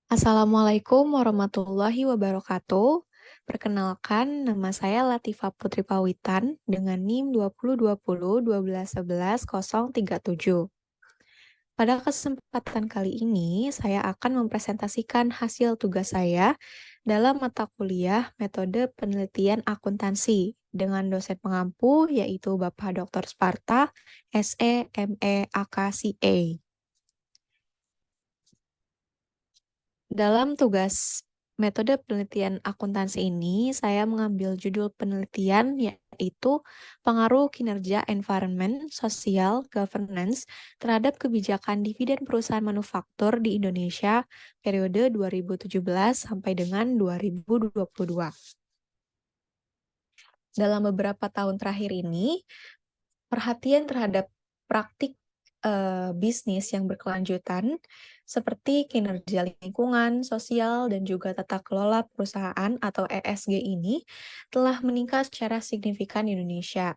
Assalamualaikum warahmatullahi wabarakatuh. Perkenalkan, nama saya Latifah Putri Pawitan dengan NIM 2020 12 11 037. Pada kesempatan kali ini, saya akan mempresentasikan hasil tugas saya dalam mata kuliah Metode Penelitian Akuntansi dengan dosen pengampu yaitu Bapak Dr. Sparta, SE, ME, AKCA. Dalam tugas metode penelitian akuntansi ini, saya mengambil judul penelitian yaitu pengaruh kinerja environment, sosial, governance terhadap kebijakan dividen perusahaan manufaktur di Indonesia periode 2017 sampai dengan 2022. Dalam beberapa tahun terakhir ini, perhatian terhadap praktik bisnis yang berkelanjutan seperti kinerja lingkungan, sosial, dan juga tata kelola perusahaan atau ESG ini telah meningkat secara signifikan di Indonesia.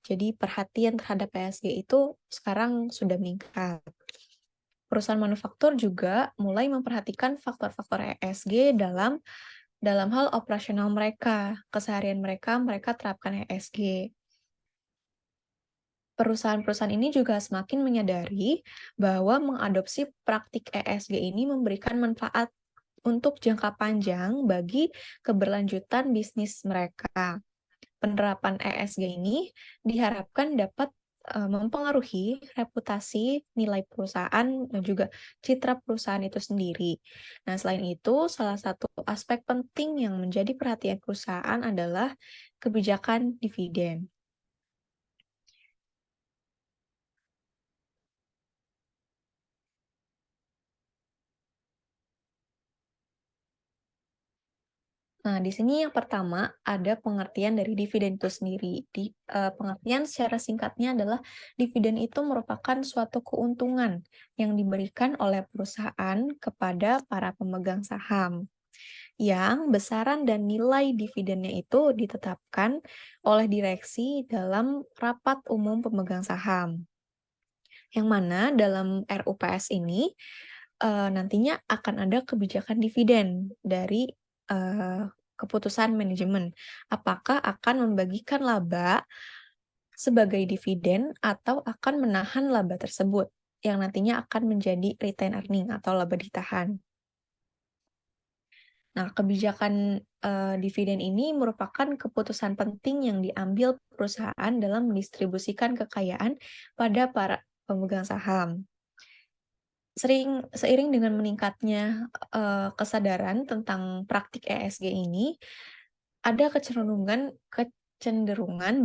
Jadi perhatian terhadap ESG itu sekarang sudah meningkat. Perusahaan manufaktur juga mulai memperhatikan faktor-faktor ESG dalam hal operasional mereka, keseharian mereka terapkan ESG. Perusahaan-perusahaan ini juga semakin menyadari bahwa mengadopsi praktik ESG ini memberikan manfaat untuk jangka panjang bagi keberlanjutan bisnis mereka. Penerapan ESG ini diharapkan dapat mempengaruhi reputasi, nilai perusahaan, dan juga citra perusahaan itu sendiri. Nah, selain itu, salah satu aspek penting yang menjadi perhatian perusahaan adalah kebijakan dividen. Nah, di sini yang pertama ada pengertian dari dividen itu sendiri. Pengertian secara singkatnya adalah dividen itu merupakan suatu keuntungan yang diberikan oleh perusahaan kepada para pemegang saham, yang besaran dan nilai dividennya itu ditetapkan oleh direksi dalam rapat umum pemegang saham. Yang mana dalam RUPS ini nantinya akan ada kebijakan dividen dari keputusan manajemen. Apakah akan membagikan laba sebagai dividen atau akan menahan laba tersebut yang nantinya akan menjadi retained earning atau laba ditahan. Nah, kebijakan dividen ini merupakan keputusan penting yang diambil perusahaan dalam mendistribusikan kekayaan pada para pemegang saham. Seiring dengan meningkatnya kesadaran tentang praktik ESG ini, ada kecenderungan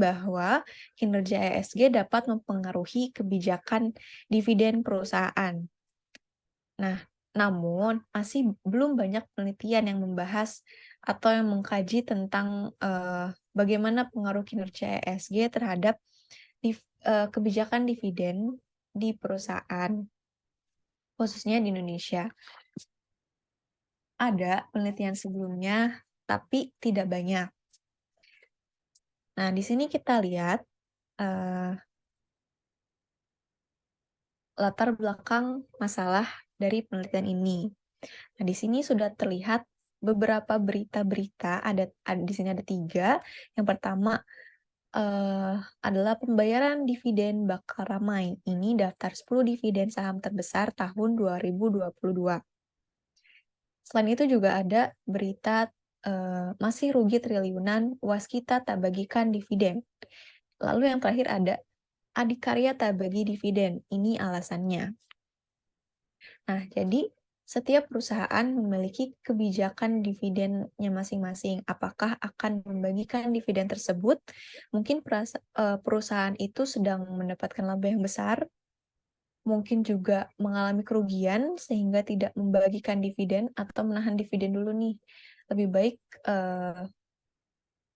bahwa kinerja ESG dapat mempengaruhi kebijakan dividen perusahaan. Nah, namun masih belum banyak penelitian yang membahas atau yang mengkaji tentang bagaimana pengaruh kinerja ESG terhadap kebijakan dividen di perusahaan, khususnya di Indonesia. Ada penelitian sebelumnya, tapi tidak banyak. Nah, di sini kita lihat latar belakang masalah dari penelitian ini. Nah, di sini sudah terlihat beberapa berita-berita, di sini ada 3. Yang pertama adalah pembayaran dividen bakal ramai. Ini daftar 10 dividen saham terbesar tahun 2022. Selain itu juga ada berita masih rugi triliunan, waskita tak bagikan dividen. Lalu yang terakhir ada adikarya tak bagi dividen. Ini alasannya. Nah, jadi setiap perusahaan memiliki kebijakan dividennya masing-masing. Apakah akan membagikan dividen tersebut? Mungkin perusahaan itu sedang mendapatkan laba yang besar, mungkin juga mengalami kerugian sehingga tidak membagikan dividen atau menahan dividen dulu nih. Lebih baik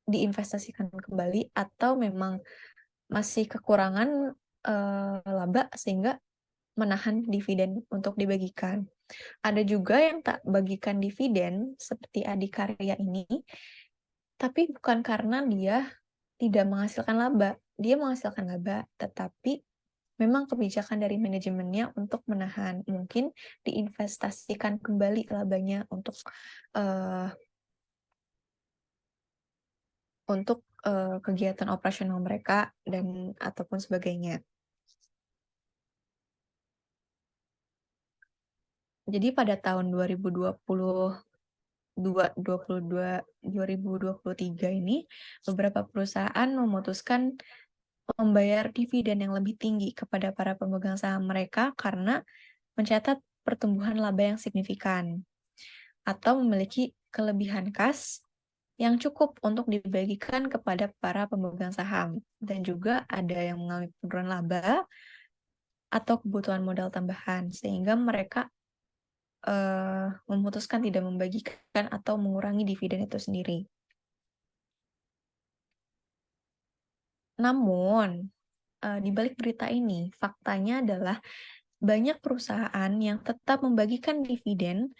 diinvestasikan kembali atau memang masih kekurangan laba sehingga menahan dividen untuk dibagikan. Ada juga yang tak bagikan dividen seperti adikarya ini, tapi bukan karena dia tidak menghasilkan laba. Dia menghasilkan laba, tetapi memang kebijakan dari manajemennya untuk menahan, mungkin diinvestasikan kembali labanya eee, untuk kegiatan operasional mereka dan ataupun sebagainya. Jadi pada tahun 2023 ini, beberapa perusahaan memutuskan membayar dividen yang lebih tinggi kepada para pemegang saham mereka karena mencatat pertumbuhan laba yang signifikan atau memiliki kelebihan kas yang cukup untuk dibagikan kepada para pemegang saham, dan juga ada yang mengalami penurunan laba atau kebutuhan modal tambahan, sehingga mereka memutuskan tidak membagikan atau mengurangi dividen itu sendiri. Namun, di balik berita ini, faktanya adalah banyak perusahaan yang tetap membagikan dividen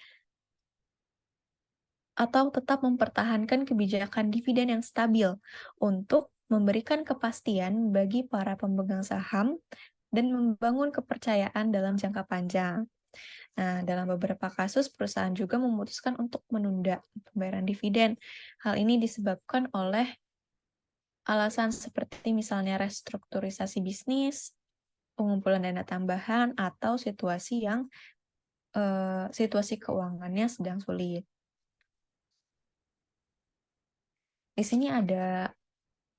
atau tetap mempertahankan kebijakan dividen yang stabil untuk memberikan kepastian bagi para pemegang saham dan membangun kepercayaan dalam jangka panjang. Nah, dalam beberapa kasus, perusahaan juga memutuskan untuk menunda pembayaran dividen. Hal ini disebabkan oleh alasan seperti misalnya restrukturisasi bisnis, pengumpulan dana tambahan, atau situasi keuangannya sedang sulit. Di sini ada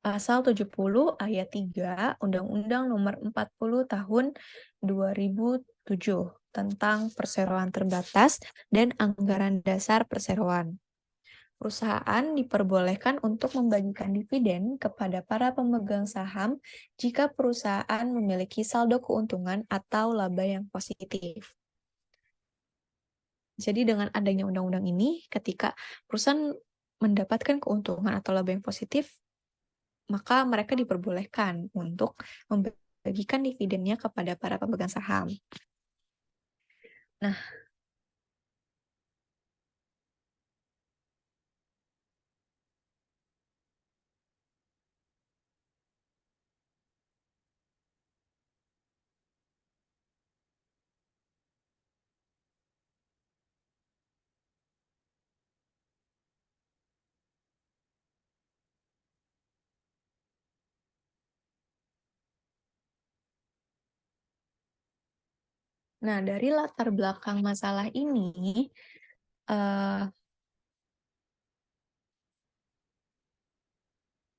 Pasal 70 ayat 3 Undang-Undang Nomor 40 Tahun 2007 tentang perseroan terbatas dan anggaran dasar perseroan. Perusahaan diperbolehkan untuk membagikan dividen kepada para pemegang saham jika perusahaan memiliki saldo keuntungan atau laba yang positif. Jadi dengan adanya undang-undang ini, ketika perusahaan mendapatkan keuntungan atau laba yang positif, maka mereka diperbolehkan untuk membagikan dividennya kepada para pemegang saham. Nah, dari latar belakang masalah ini, eh,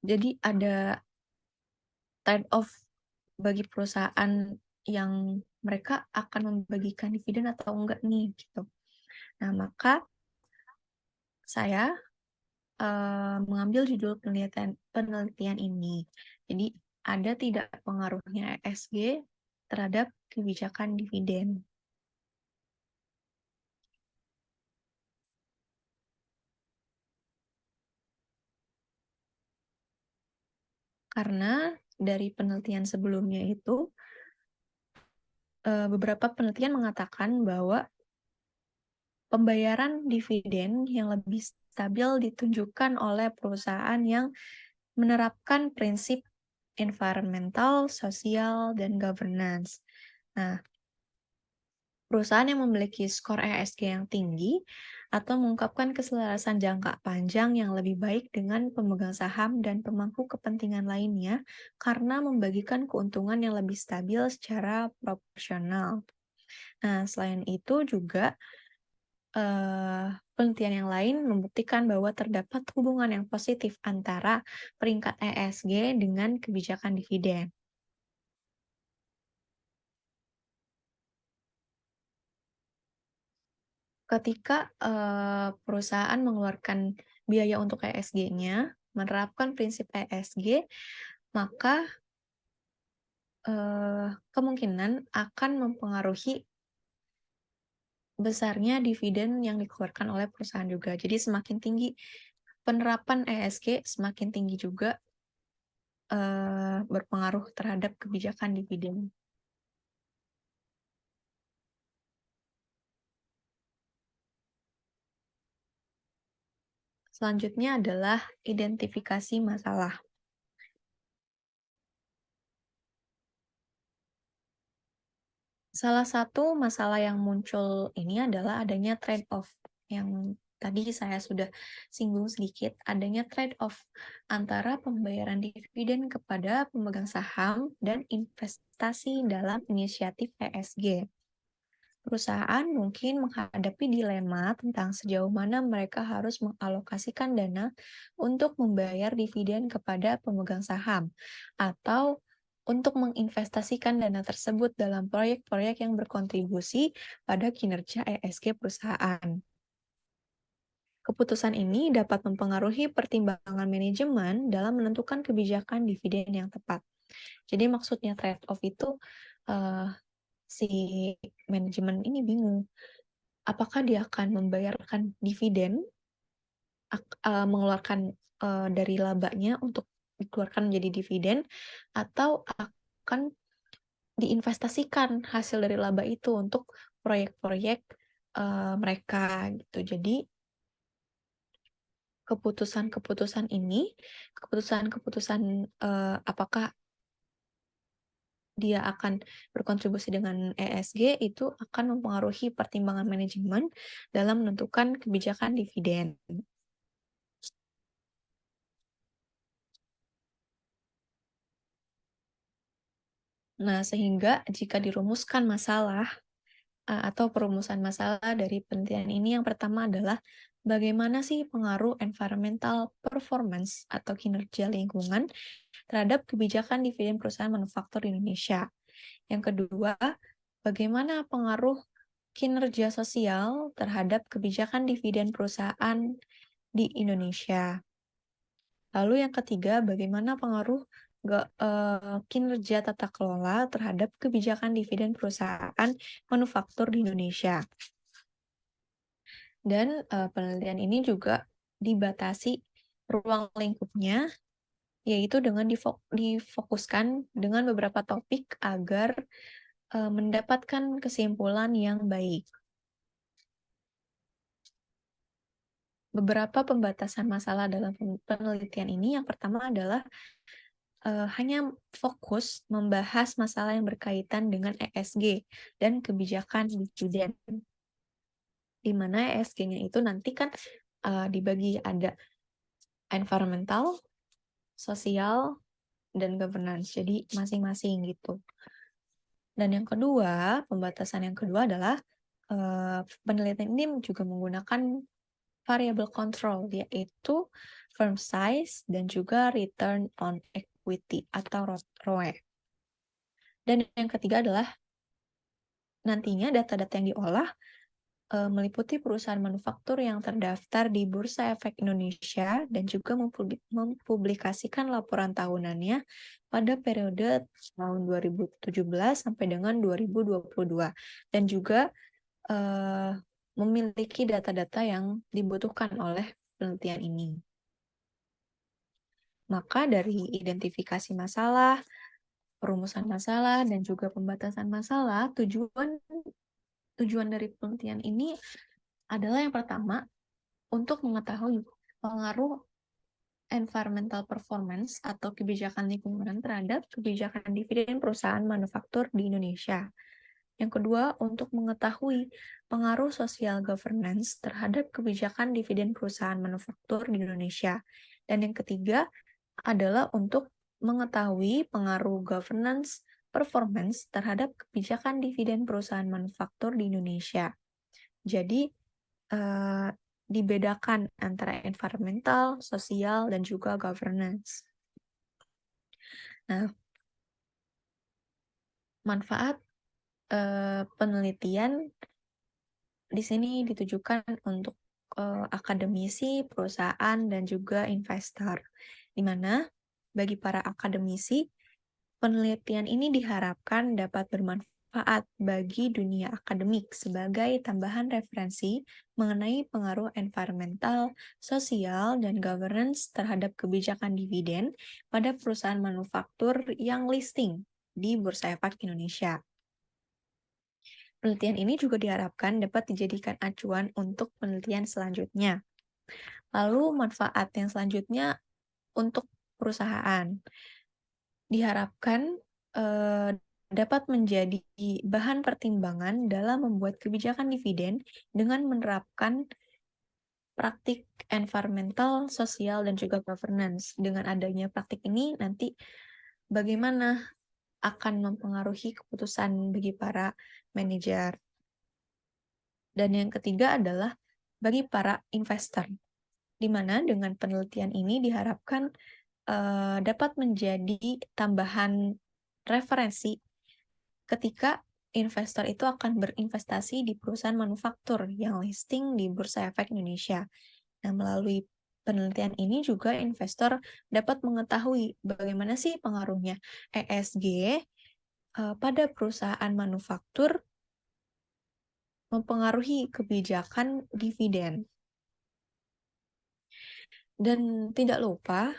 jadi ada trade off bagi perusahaan yang mereka akan membagikan dividen atau enggak nih, gitu. Nah, maka saya mengambil judul penelitian ini. Jadi, ada tidak pengaruhnya ESG terhadap kebijakan dividen? Karena dari penelitian sebelumnya itu, beberapa penelitian mengatakan bahwa pembayaran dividen yang lebih stabil ditunjukkan oleh perusahaan yang menerapkan prinsip environmental, sosial, dan governance. Nah, perusahaan yang memiliki skor ESG yang tinggi atau mengungkapkan keselarasan jangka panjang yang lebih baik dengan pemegang saham dan pemangku kepentingan lainnya karena membagikan keuntungan yang lebih stabil secara proporsional. Nah, selain itu juga penelitian yang lain membuktikan bahwa terdapat hubungan yang positif antara peringkat ESG dengan kebijakan dividen. Ketika perusahaan mengeluarkan biaya untuk ESG-nya, menerapkan prinsip ESG, maka kemungkinan akan mempengaruhi besarnya dividen yang dikeluarkan oleh perusahaan juga. Jadi semakin tinggi penerapan ESG, semakin tinggi juga berpengaruh terhadap kebijakan dividen. Selanjutnya adalah identifikasi masalah. Salah satu masalah yang muncul ini adalah adanya trade-off yang tadi saya sudah singgung sedikit, adanya trade-off antara pembayaran dividen kepada pemegang saham dan investasi dalam inisiatif ESG. Perusahaan mungkin menghadapi dilema tentang sejauh mana mereka harus mengalokasikan dana untuk membayar dividen kepada pemegang saham, atau untuk menginvestasikan dana tersebut dalam proyek-proyek yang berkontribusi pada kinerja ESG perusahaan. Keputusan ini dapat mempengaruhi pertimbangan manajemen dalam menentukan kebijakan dividen yang tepat. Jadi maksudnya trade-off itu eh, si manajemen ini bingung apakah dia akan membayarkan dividen, mengeluarkan dari labanya untuk dikeluarkan menjadi dividen, atau akan diinvestasikan hasil dari laba itu untuk proyek-proyek mereka gitu. Jadi keputusan-keputusan ini, keputusan-keputusan apakah dia akan berkontribusi dengan ESG itu akan mempengaruhi pertimbangan manajemen dalam menentukan kebijakan dividen. Nah, sehingga jika dirumuskan masalah atau perumusan masalah dari penelitian ini, yang pertama adalah bagaimana sih pengaruh environmental performance atau kinerja lingkungan terhadap kebijakan dividen perusahaan manufaktur di Indonesia. Yang kedua, bagaimana pengaruh kinerja sosial terhadap kebijakan dividen perusahaan di Indonesia. Lalu yang ketiga, bagaimana pengaruh kinerja tata kelola terhadap kebijakan dividen perusahaan manufaktur di Indonesia. Dan penelitian ini juga dibatasi ruang lingkupnya, yaitu dengan difokuskan dengan beberapa topik agar mendapatkan kesimpulan yang baik. Beberapa pembatasan masalah dalam penelitian ini, yang pertama adalah hanya fokus membahas masalah yang berkaitan dengan ESG dan kebijakan dividen. Di mana ESG-nya itu nanti kan dibagi ada environmental, sosial, dan governance. Jadi masing-masing gitu. Dan yang kedua, pembatasan yang kedua adalah penelitian ini juga menggunakan variable control, yaitu firm size dan juga return on equity atau ROE. Dan yang ketiga adalah nantinya data-data yang diolah meliputi perusahaan manufaktur yang terdaftar di Bursa Efek Indonesia dan juga mempublikasikan laporan tahunannya pada periode tahun 2017 sampai dengan 2022 dan juga memiliki data-data yang dibutuhkan oleh penelitian ini. Maka dari identifikasi masalah, perumusan masalah, dan juga pembatasan masalah, tujuan dari penelitian ini adalah yang pertama, untuk mengetahui pengaruh environmental performance atau kebijakan lingkungan terhadap kebijakan dividen perusahaan manufaktur di Indonesia. Yang kedua, untuk mengetahui pengaruh social governance terhadap kebijakan dividen perusahaan manufaktur di Indonesia. Dan yang ketiga adalah untuk mengetahui pengaruh governance performance terhadap kebijakan dividen perusahaan manufaktur di Indonesia. Jadi, dibedakan antara environmental, sosial, dan juga governance. Nah, manfaat penelitian di sini ditujukan untuk akademisi, perusahaan, dan juga investor. Di mana bagi para akademisi, penelitian ini diharapkan dapat bermanfaat bagi dunia akademik sebagai tambahan referensi mengenai pengaruh environmental, sosial, dan governance terhadap kebijakan dividen pada perusahaan manufaktur yang listing di Bursa Efek Indonesia. Penelitian ini juga diharapkan dapat dijadikan acuan untuk penelitian selanjutnya. Lalu manfaat yang selanjutnya untuk perusahaan. Diharapkan dapat menjadi bahan pertimbangan dalam membuat kebijakan dividen dengan menerapkan praktik environmental, sosial, dan juga governance. Dengan adanya praktik ini, nanti bagaimana akan mempengaruhi keputusan bagi para manajer. Dan yang ketiga adalah bagi para investor, di mana dengan penelitian ini diharapkan dapat menjadi tambahan referensi ketika investor itu akan berinvestasi di perusahaan manufaktur yang listing di Bursa Efek Indonesia. Nah, melalui penelitian ini juga investor dapat mengetahui bagaimana sih pengaruhnya ESG pada perusahaan manufaktur mempengaruhi kebijakan dividen. Dan tidak lupa,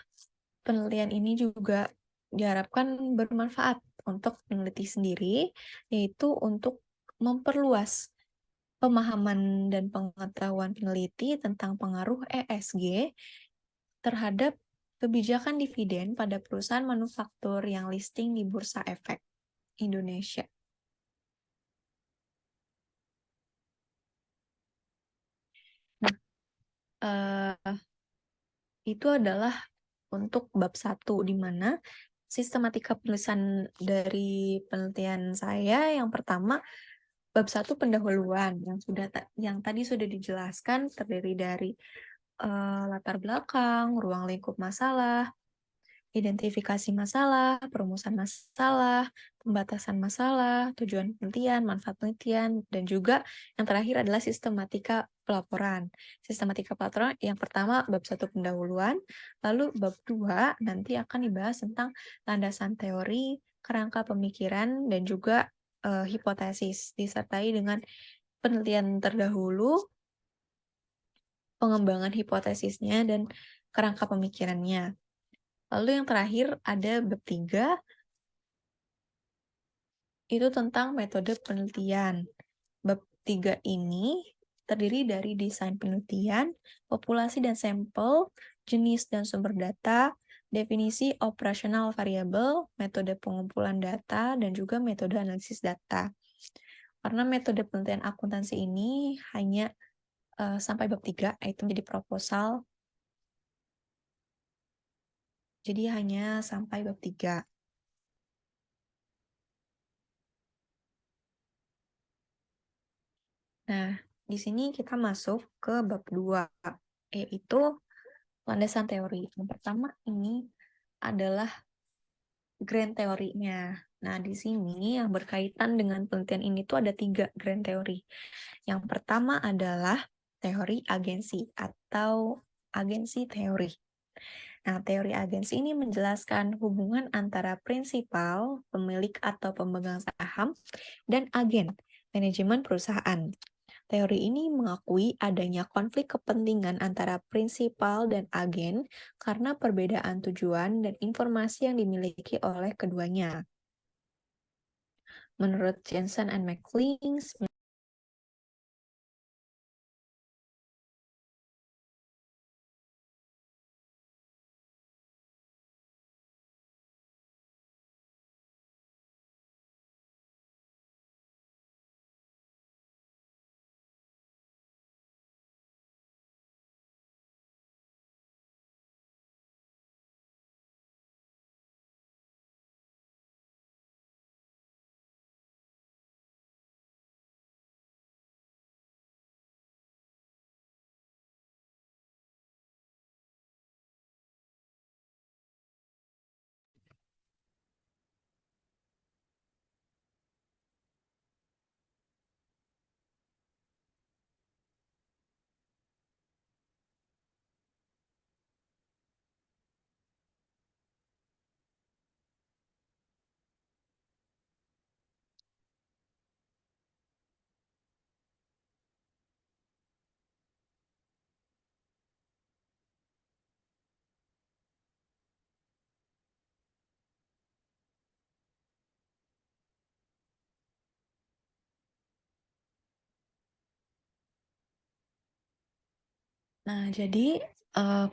penelitian ini juga diharapkan bermanfaat untuk peneliti sendiri, yaitu untuk memperluas pemahaman dan pengetahuan peneliti tentang pengaruh ESG terhadap kebijakan dividen pada perusahaan manufaktur yang listing di Bursa Efek Indonesia. Nah, itu adalah untuk bab 1, di mana sistematika penulisan dari penelitian saya yang pertama, bab 1 pendahuluan yang tadi sudah dijelaskan, terdiri dari latar belakang, ruang lingkup masalah, identifikasi masalah, perumusan masalah, pembatasan masalah, tujuan penelitian, manfaat penelitian, dan juga yang terakhir adalah sistematika pelaporan. Sistematika pelaporan yang pertama bab 1 pendahuluan, lalu bab 2 nanti akan dibahas tentang landasan teori, kerangka pemikiran, dan juga hipotesis, disertai dengan penelitian terdahulu, pengembangan hipotesisnya, dan kerangka pemikirannya. Lalu yang terakhir ada bab 3, itu tentang metode penelitian. Bab 3 ini terdiri dari desain penelitian, populasi dan sampel, jenis dan sumber data, definisi operasional variabel, metode pengumpulan data, dan juga metode analisis data. Karena metode penelitian akuntansi ini hanya sampai bab 3, yaitu menjadi proposal. Jadi hanya sampai bab 3. Nah, di sini kita masuk ke bab 2, yaitu landasan teori. Yang pertama ini adalah grand teorinya. Nah, di sini yang berkaitan dengan penelitian ini tuh ada 3 grand teori. Yang pertama adalah teori agensi atau agensi teori. Nah, teori agensi ini menjelaskan hubungan antara prinsipal, pemilik atau pemegang saham, dan agen, manajemen perusahaan. Teori ini mengakui adanya konflik kepentingan antara prinsipal dan agen karena perbedaan tujuan dan informasi yang dimiliki oleh keduanya. Menurut Jensen and McLean, nah, jadi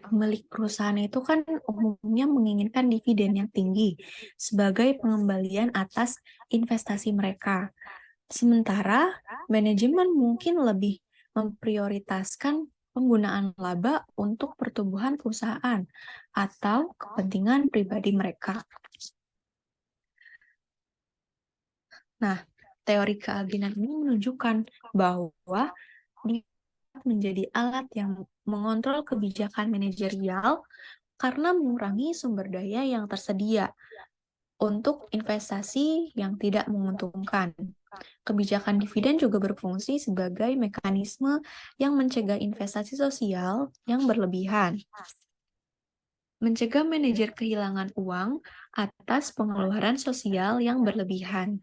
pemilik perusahaan itu kan umumnya menginginkan dividen yang tinggi sebagai pengembalian atas investasi mereka. Sementara manajemen mungkin lebih memprioritaskan penggunaan laba untuk pertumbuhan perusahaan atau kepentingan pribadi mereka. Nah, teori keagenan ini menunjukkan bahwa menjadi alat yang mengontrol kebijakan manajerial karena mengurangi sumber daya yang tersedia untuk investasi yang tidak menguntungkan. Kebijakan dividen juga berfungsi sebagai mekanisme yang mencegah investasi sosial yang berlebihan, mencegah manajer kehilangan uang atas pengeluaran sosial yang berlebihan.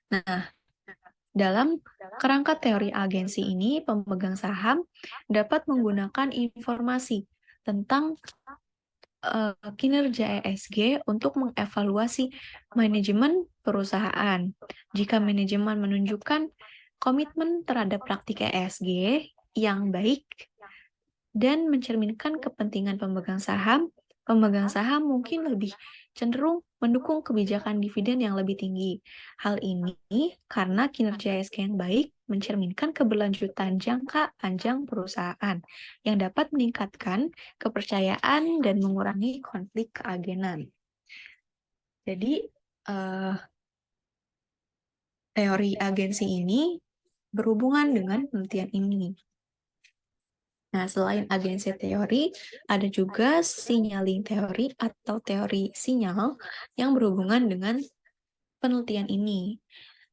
Nah, dalam kerangka teori agensi ini, pemegang saham dapat menggunakan informasi tentang kinerja ESG untuk mengevaluasi manajemen perusahaan. Jika manajemen menunjukkan komitmen terhadap praktik ESG yang baik dan mencerminkan kepentingan pemegang saham mungkin lebih cenderung mendukung kebijakan dividen yang lebih tinggi. Hal ini karena kinerja ESG yang baik mencerminkan keberlanjutan jangka panjang perusahaan yang dapat meningkatkan kepercayaan dan mengurangi konflik keagenan. Jadi, teori agensi ini berhubungan dengan penelitian ini. Nah, selain agensi teori, ada juga signaling teori atau teori sinyal yang berhubungan dengan penelitian ini.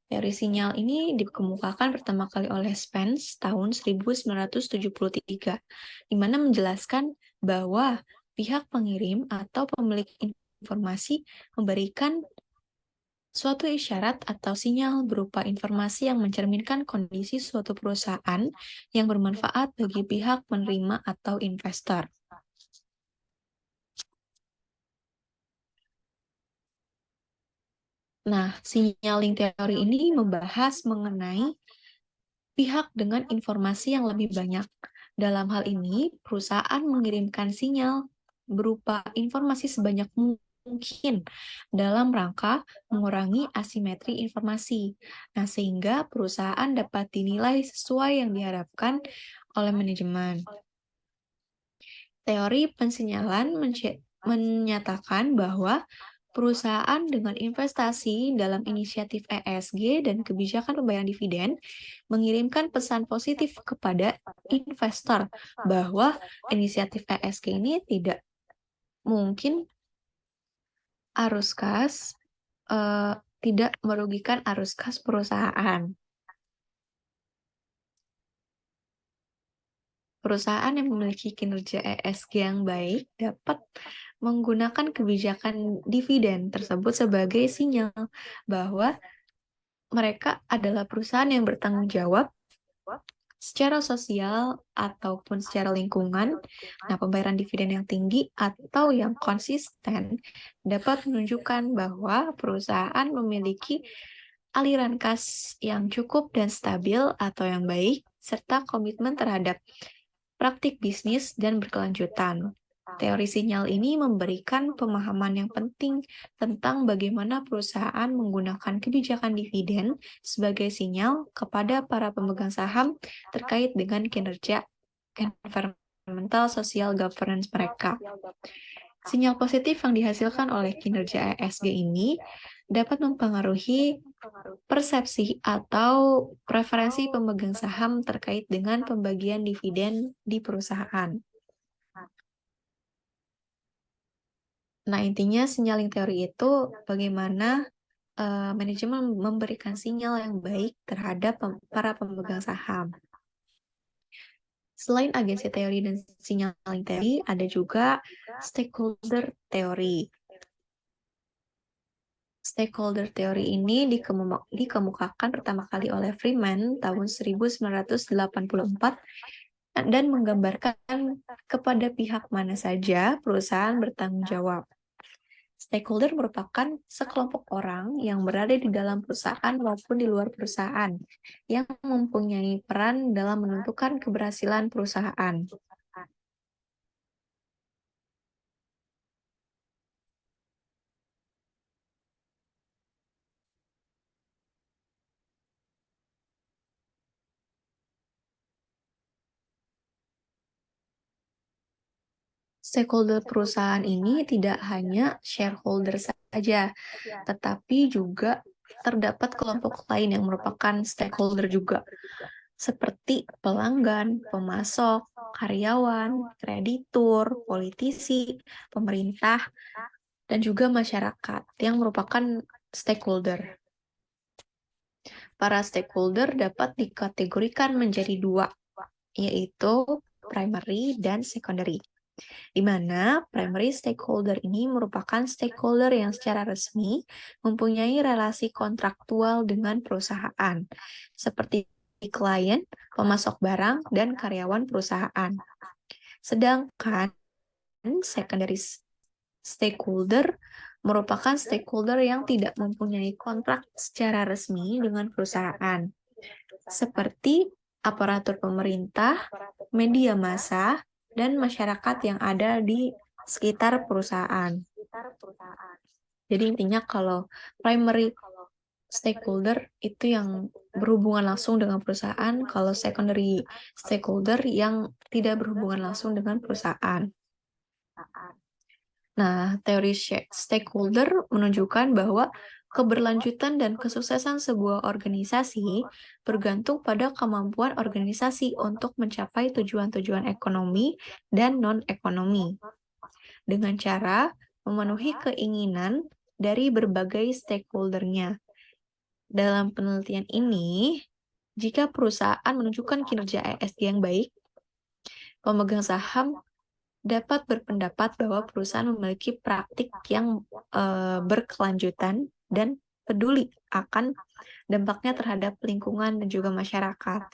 Teori sinyal ini dikemukakan pertama kali oleh Spence tahun 1973, di mana menjelaskan bahwa pihak pengirim atau pemilik informasi memberikan suatu isyarat atau sinyal berupa informasi yang mencerminkan kondisi suatu perusahaan yang bermanfaat bagi pihak penerima atau investor. Nah, signaling teori ini membahas mengenai pihak dengan informasi yang lebih banyak. Dalam hal ini, perusahaan mengirimkan sinyal berupa informasi sebanyak mungkin dalam rangka mengurangi asimetri informasi. Nah, sehingga perusahaan dapat dinilai sesuai yang diharapkan oleh manajemen. Teori pensinyalan menyatakan bahwa perusahaan dengan investasi dalam inisiatif ESG dan kebijakan pembayaran dividen mengirimkan pesan positif kepada investor bahwa inisiatif ESG ini tidak mungkin arus kas, tidak merugikan arus kas perusahaan. Perusahaan yang memiliki kinerja ESG yang baik dapat menggunakan kebijakan dividen tersebut sebagai sinyal bahwa mereka adalah perusahaan yang bertanggung jawab secara sosial ataupun secara lingkungan. Nah, pembayaran dividen yang tinggi atau yang konsisten dapat menunjukkan bahwa perusahaan memiliki aliran kas yang cukup dan stabil atau yang baik, serta komitmen terhadap praktik bisnis dan berkelanjutan. Teori sinyal ini memberikan pemahaman yang penting tentang bagaimana perusahaan menggunakan kebijakan dividen sebagai sinyal kepada para pemegang saham terkait dengan kinerja environmental social governance mereka. Sinyal positif yang dihasilkan oleh kinerja ESG ini dapat mempengaruhi persepsi atau preferensi pemegang saham terkait dengan pembagian dividen di perusahaan. Nah, intinya signaling teori itu bagaimana manajemen memberikan sinyal yang baik terhadap para pemegang saham. Selain agensi teori dan signaling teori, ada juga stakeholder teori. Stakeholder teori ini dikemukakan pertama kali oleh Freeman tahun 1984 dan menggambarkan kepada pihak mana saja perusahaan bertanggung jawab. Stakeholder merupakan sekelompok orang yang berada di dalam perusahaan maupun di luar perusahaan yang mempunyai peran dalam menentukan keberhasilan perusahaan. Stakeholder perusahaan ini tidak hanya shareholder saja, tetapi juga terdapat kelompok lain yang merupakan stakeholder juga, seperti pelanggan, pemasok, karyawan, kreditur, politisi, pemerintah, dan juga masyarakat yang merupakan stakeholder. Para stakeholder dapat dikategorikan menjadi dua, yaitu primary dan secondary, di mana primary stakeholder ini merupakan stakeholder yang secara resmi mempunyai relasi kontraktual dengan perusahaan, seperti klien, pemasok barang, dan karyawan perusahaan. Sedangkan secondary stakeholder merupakan stakeholder yang tidak mempunyai kontrak secara resmi dengan perusahaan, seperti aparatur pemerintah, media massa, dan masyarakat yang ada di sekitar perusahaan. Jadi intinya kalau primary stakeholder itu yang berhubungan langsung dengan perusahaan, kalau secondary stakeholder yang tidak berhubungan langsung dengan perusahaan. Nah, teori stakeholder menunjukkan bahwa keberlanjutan dan kesuksesan sebuah organisasi bergantung pada kemampuan organisasi untuk mencapai tujuan-tujuan ekonomi dan non-ekonomi, dengan cara memenuhi keinginan dari berbagai stakeholder-nya. Dalam penelitian ini, jika perusahaan menunjukkan kinerja ESG yang baik, pemegang saham dapat berpendapat bahwa perusahaan memiliki praktik yang berkelanjutan dan peduli akan dampaknya terhadap lingkungan dan juga masyarakat.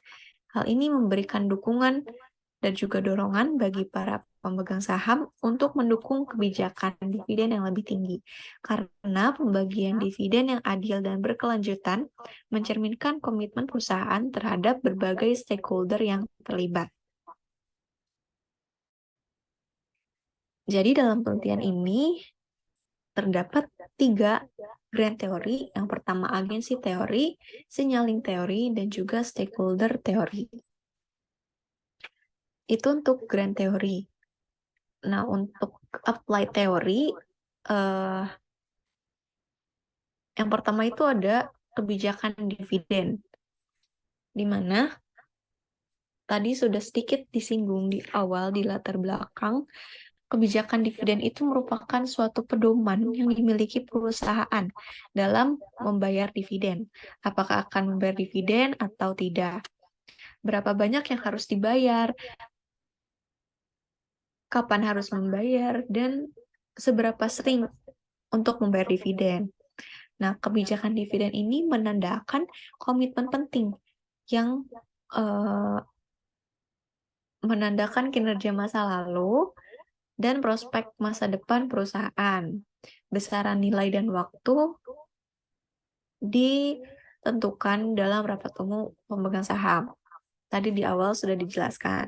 Hal ini memberikan dukungan dan juga dorongan bagi para pemegang saham untuk mendukung kebijakan dividen yang lebih tinggi. Karena pembagian dividen yang adil dan berkelanjutan mencerminkan komitmen perusahaan terhadap berbagai stakeholder yang terlibat. Jadi dalam penelitian ini terdapat 3 grand teori. Yang pertama agensi teori, signaling teori, dan juga stakeholder teori. Itu untuk grand teori. Nah, untuk apply teori, yang pertama itu ada kebijakan dividen, di mana tadi sudah sedikit disinggung di awal di latar belakang. Kebijakan dividen itu merupakan suatu pedoman yang dimiliki perusahaan dalam membayar dividen. Apakah akan membayar dividen atau tidak? Berapa banyak yang harus dibayar? Kapan harus membayar? Dan seberapa sering untuk membayar dividen? Nah, kebijakan dividen ini menandakan komitmen penting yang menandakan kinerja masa lalu dan prospek masa depan perusahaan. Besaran nilai dan waktu ditentukan dalam rapat umum pemegang saham. Tadi di awal sudah dijelaskan.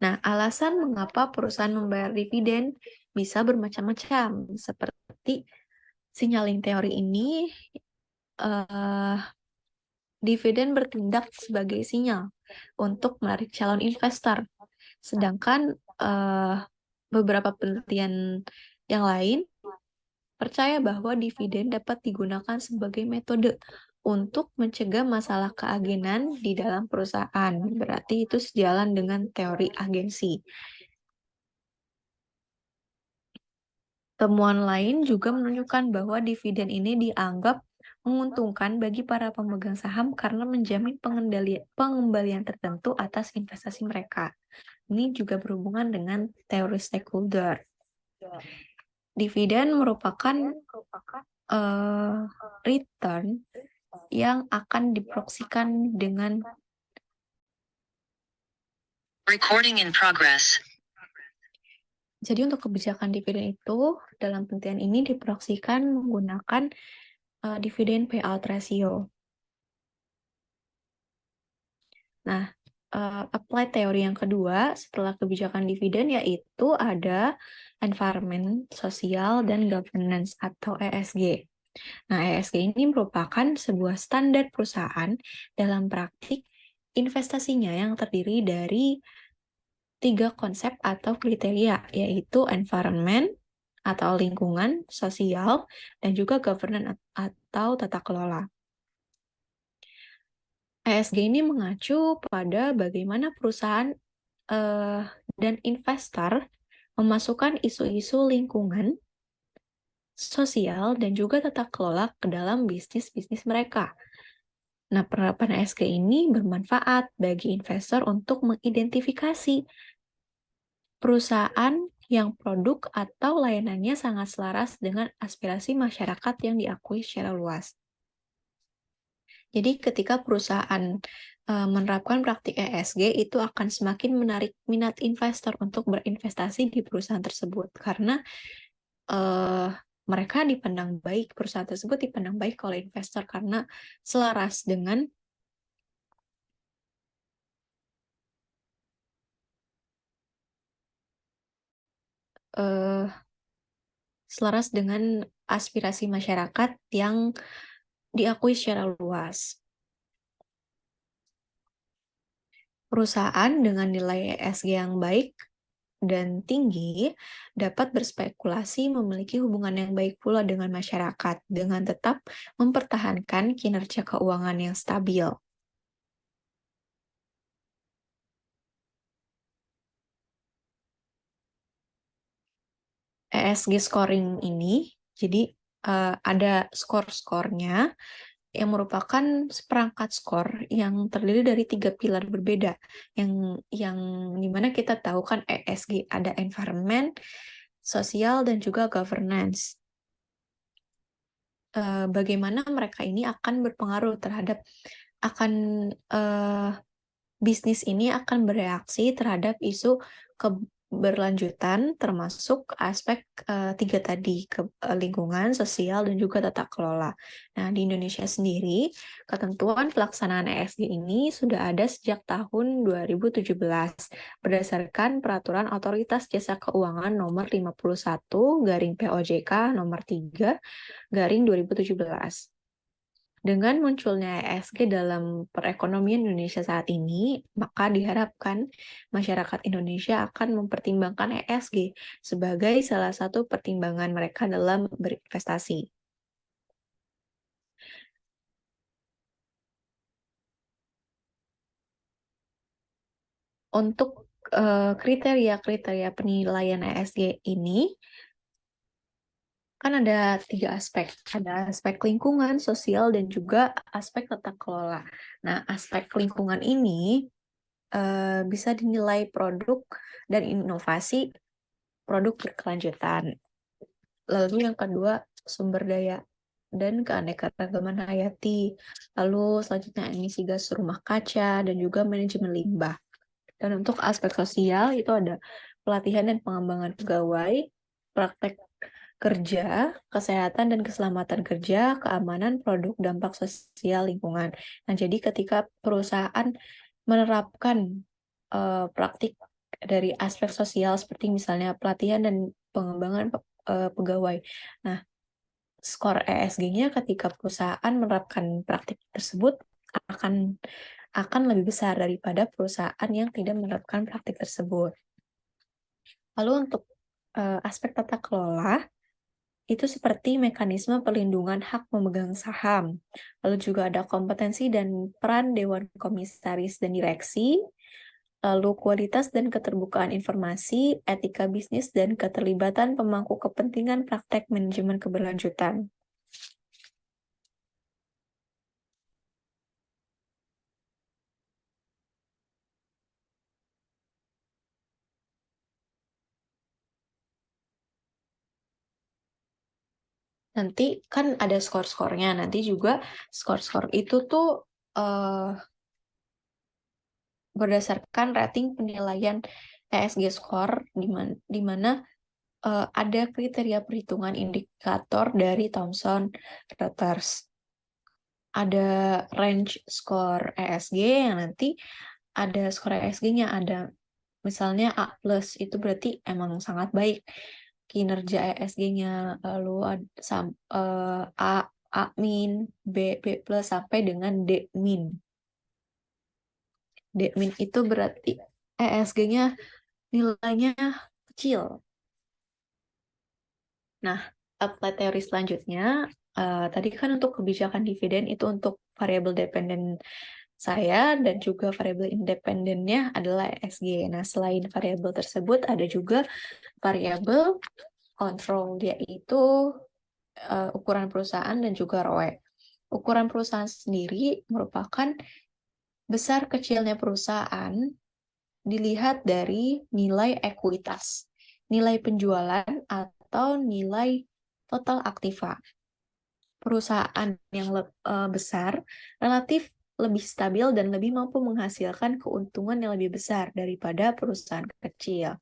Nah, alasan mengapa perusahaan membayar dividen bisa bermacam-macam. Seperti signaling teori ini, dividen bertindak sebagai sinyal untuk menarik calon investor. Sedangkan beberapa penelitian yang lain percaya bahwa dividen dapat digunakan sebagai metode untuk mencegah masalah keagenan di dalam perusahaan. Berarti itu sejalan dengan teori agensi. Temuan lain juga menunjukkan bahwa dividen ini dianggap menguntungkan bagi para pemegang saham karena menjamin pengembalian tertentu atas investasi mereka. Ini juga berhubungan dengan teori stakeholder. Dividen merupakan return yang akan diproksikan dengan Recording in progress. Jadi untuk kebijakan dividen itu dalam penelitian ini diproyeksikan menggunakan dividen payout ratio. Nah, apply teori yang kedua setelah kebijakan dividen yaitu ada environment, sosial, dan governance atau ESG. Nah, ESG ini merupakan sebuah standar perusahaan dalam praktik investasinya yang terdiri dari 3 konsep atau kriteria, yaitu environment atau lingkungan, sosial, dan juga governance atau tata kelola. ESG ini mengacu pada bagaimana perusahaan dan investor memasukkan isu-isu lingkungan, sosial, dan juga tata kelola ke dalam bisnis-bisnis mereka. Nah, penerapan ESG ini bermanfaat bagi investor untuk mengidentifikasi perusahaan yang produk atau layanannya sangat selaras dengan aspirasi masyarakat yang diakui secara luas. Jadi ketika perusahaan menerapkan praktik ESG itu akan semakin menarik minat investor untuk berinvestasi di perusahaan tersebut karena mereka dipandang baik, perusahaan tersebut dipandang baik oleh investor karena selaras dengan aspirasi masyarakat yang diakui secara luas. Perusahaan dengan nilai ESG yang baik dan tinggi dapat berspekulasi memiliki hubungan yang baik pula dengan masyarakat dengan tetap mempertahankan kinerja keuangan yang stabil. ESG scoring ini, jadi ada skor-skornya yang merupakan seperangkat skor yang terdiri dari 3 pilar berbeda, yang dimana kita tahu kan ESG ada environment, sosial, dan juga governance. Bagaimana mereka ini akan berpengaruh terhadap bisnis ini akan bereaksi terhadap isu keberlanjutan termasuk aspek 3 tadi, lingkungan, sosial, dan juga tata kelola. Nah, di Indonesia sendiri, ketentuan pelaksanaan ESG ini sudah ada sejak tahun 2017 berdasarkan Peraturan Otoritas Jasa Keuangan Nomor 51/POJK Nomor 3 2017. Dengan munculnya ESG dalam perekonomian Indonesia saat ini, maka diharapkan masyarakat Indonesia akan mempertimbangkan ESG sebagai salah satu pertimbangan mereka dalam berinvestasi. Untuk kriteria-kriteria penilaian ESG ini, kan ada 3 aspek. Ada aspek lingkungan, sosial, dan juga aspek tata kelola. Nah, aspek lingkungan ini bisa dinilai produk dan inovasi produk berkelanjutan. Lalu yang kedua, sumber daya dan keanekaragaman hayati. Lalu selanjutnya emisi gas rumah kaca dan juga manajemen limbah. Dan untuk aspek sosial itu ada pelatihan dan pengembangan pegawai, praktek kerja, kesehatan dan keselamatan kerja, keamanan produk, dampak sosial lingkungan. Nah, jadi ketika perusahaan menerapkan praktik dari aspek sosial seperti misalnya pelatihan dan pengembangan pegawai. Nah, skor ESG-nya ketika perusahaan menerapkan praktik tersebut akan akan lebih besar daripada perusahaan yang tidak menerapkan praktik tersebut. Lalu untuk aspek tata kelola, itu seperti mekanisme perlindungan hak memegang saham. Lalu juga ada kompetensi dan peran Dewan Komisaris dan Direksi, lalu kualitas dan keterbukaan informasi, etika bisnis, dan keterlibatan pemangku kepentingan praktek manajemen keberlanjutan. Nanti kan ada skor-skornya, nanti juga skor-skor itu tuh berdasarkan rating penilaian ESG score di mana ada kriteria perhitungan indikator dari Thomson Reuters. Ada range skor ESG yang nanti ada skor ESG-nya, ada misalnya A+, itu berarti emang sangat baik kinerja ESG-nya, lalu A min, B plus sampai dengan D min. D min itu berarti ESG-nya nilainya kecil. Nah, apply teori selanjutnya, tadi kan untuk kebijakan dividen itu untuk variabel dependen saya dan juga variabel independennya adalah ESG. Nah, selain variabel tersebut ada juga variabel kontrol, yaitu ukuran perusahaan dan juga ROE. Ukuran perusahaan sendiri merupakan besar kecilnya perusahaan dilihat dari nilai ekuitas, nilai penjualan atau nilai total aktiva. Perusahaan yang besar relatif lebih stabil dan lebih mampu menghasilkan keuntungan yang lebih besar daripada perusahaan kecil.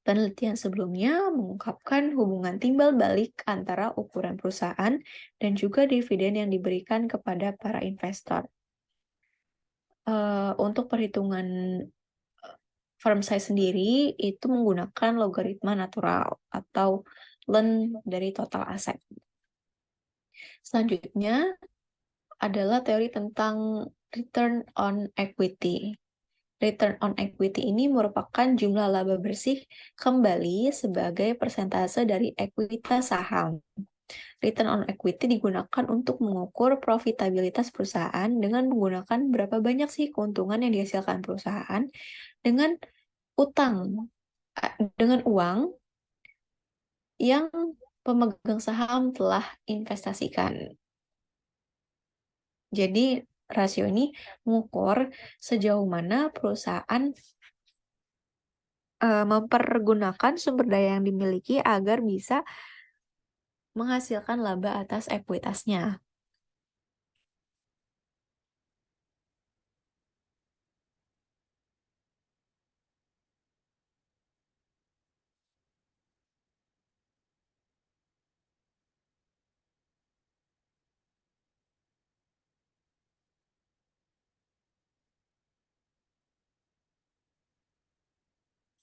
Penelitian sebelumnya mengungkapkan hubungan timbal balik antara ukuran perusahaan dan juga dividen yang diberikan kepada para investor. Untuk perhitungan firm saya sendiri itu menggunakan logaritma natural atau ln dari total aset. Selanjutnya adalah teori tentang return on equity. Return on equity ini merupakan jumlah laba bersih kembali sebagai persentase dari ekuitas saham. Return on equity digunakan untuk mengukur profitabilitas perusahaan dengan menggunakan berapa banyak sih keuntungan yang dihasilkan perusahaan dengan dengan uang yang pemegang saham telah investasikan. Jadi rasio ini mengukur sejauh mana perusahaan mempergunakan sumber daya yang dimiliki agar bisa menghasilkan laba atas ekuitasnya.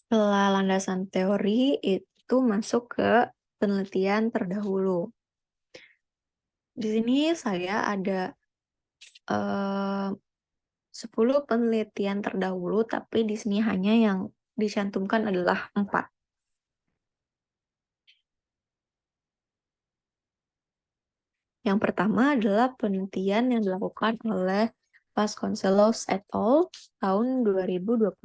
Setelah landasan teori itu masuk ke penelitian terdahulu. Di sini saya ada 10 penelitian terdahulu, tapi di sini hanya yang dicantumkan adalah 4. Yang pertama adalah penelitian yang dilakukan oleh Vasconcelos et al. Tahun 2022.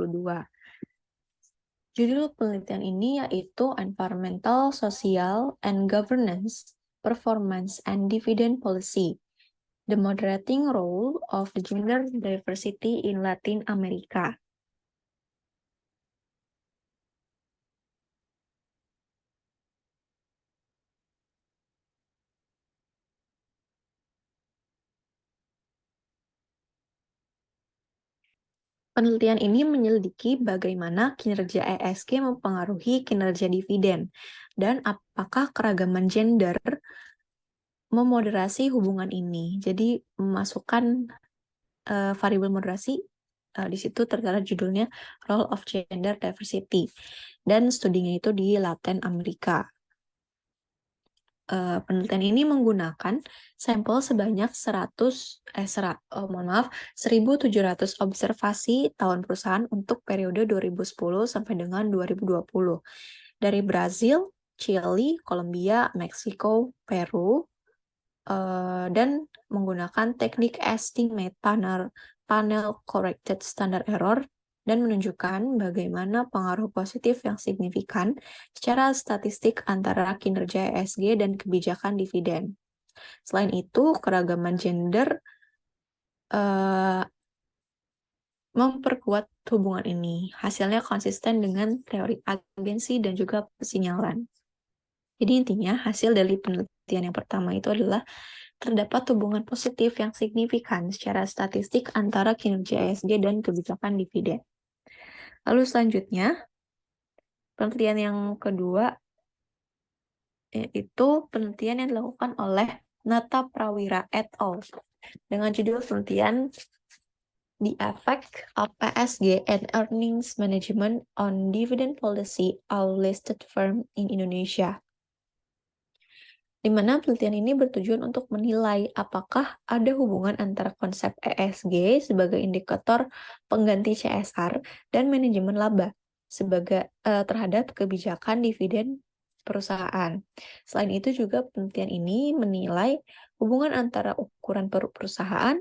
Judul penelitian ini yaitu Environmental, Social, and Governance, Performance and Dividend Policy, The Moderating Role of the Gender Diversity in Latin America. Penelitian ini menyelidiki bagaimana kinerja ESG mempengaruhi kinerja dividen dan apakah keragaman gender memoderasi hubungan ini. Jadi memasukkan variabel moderasi di situ tertera judulnya Role of Gender Diversity dan studinya itu di Latin Amerika. Penelitian ini menggunakan sampel sebanyak 1.700 observasi tahun perusahaan untuk periode 2010 sampai dengan 2020 dari Brazil, Chili, Kolombia, Meksiko, Peru, dan menggunakan teknik estimate panel corrected standard error dan menunjukkan bagaimana pengaruh positif yang signifikan secara statistik antara kinerja ESG dan kebijakan dividen. Selain itu, keragaman gender memperkuat hubungan ini. Hasilnya konsisten dengan teori agensi dan juga pesinyalan. Jadi intinya, hasil dari penelitian yang pertama itu adalah terdapat hubungan positif yang signifikan secara statistik antara kinerja ESG dan kebijakan dividen. Lalu selanjutnya, Penelitian yang kedua yaitu penelitian yang dilakukan oleh Nata Prawira et al. Dengan judul penelitian The Effect of ESG and Earnings Management on Dividend Policy of Listed Firm in Indonesia. Di mana penelitian ini bertujuan untuk menilai apakah ada hubungan antara konsep ESG sebagai indikator pengganti CSR dan manajemen laba terhadap kebijakan dividen perusahaan. Selain itu juga penelitian ini menilai hubungan antara ukuran perusahaan,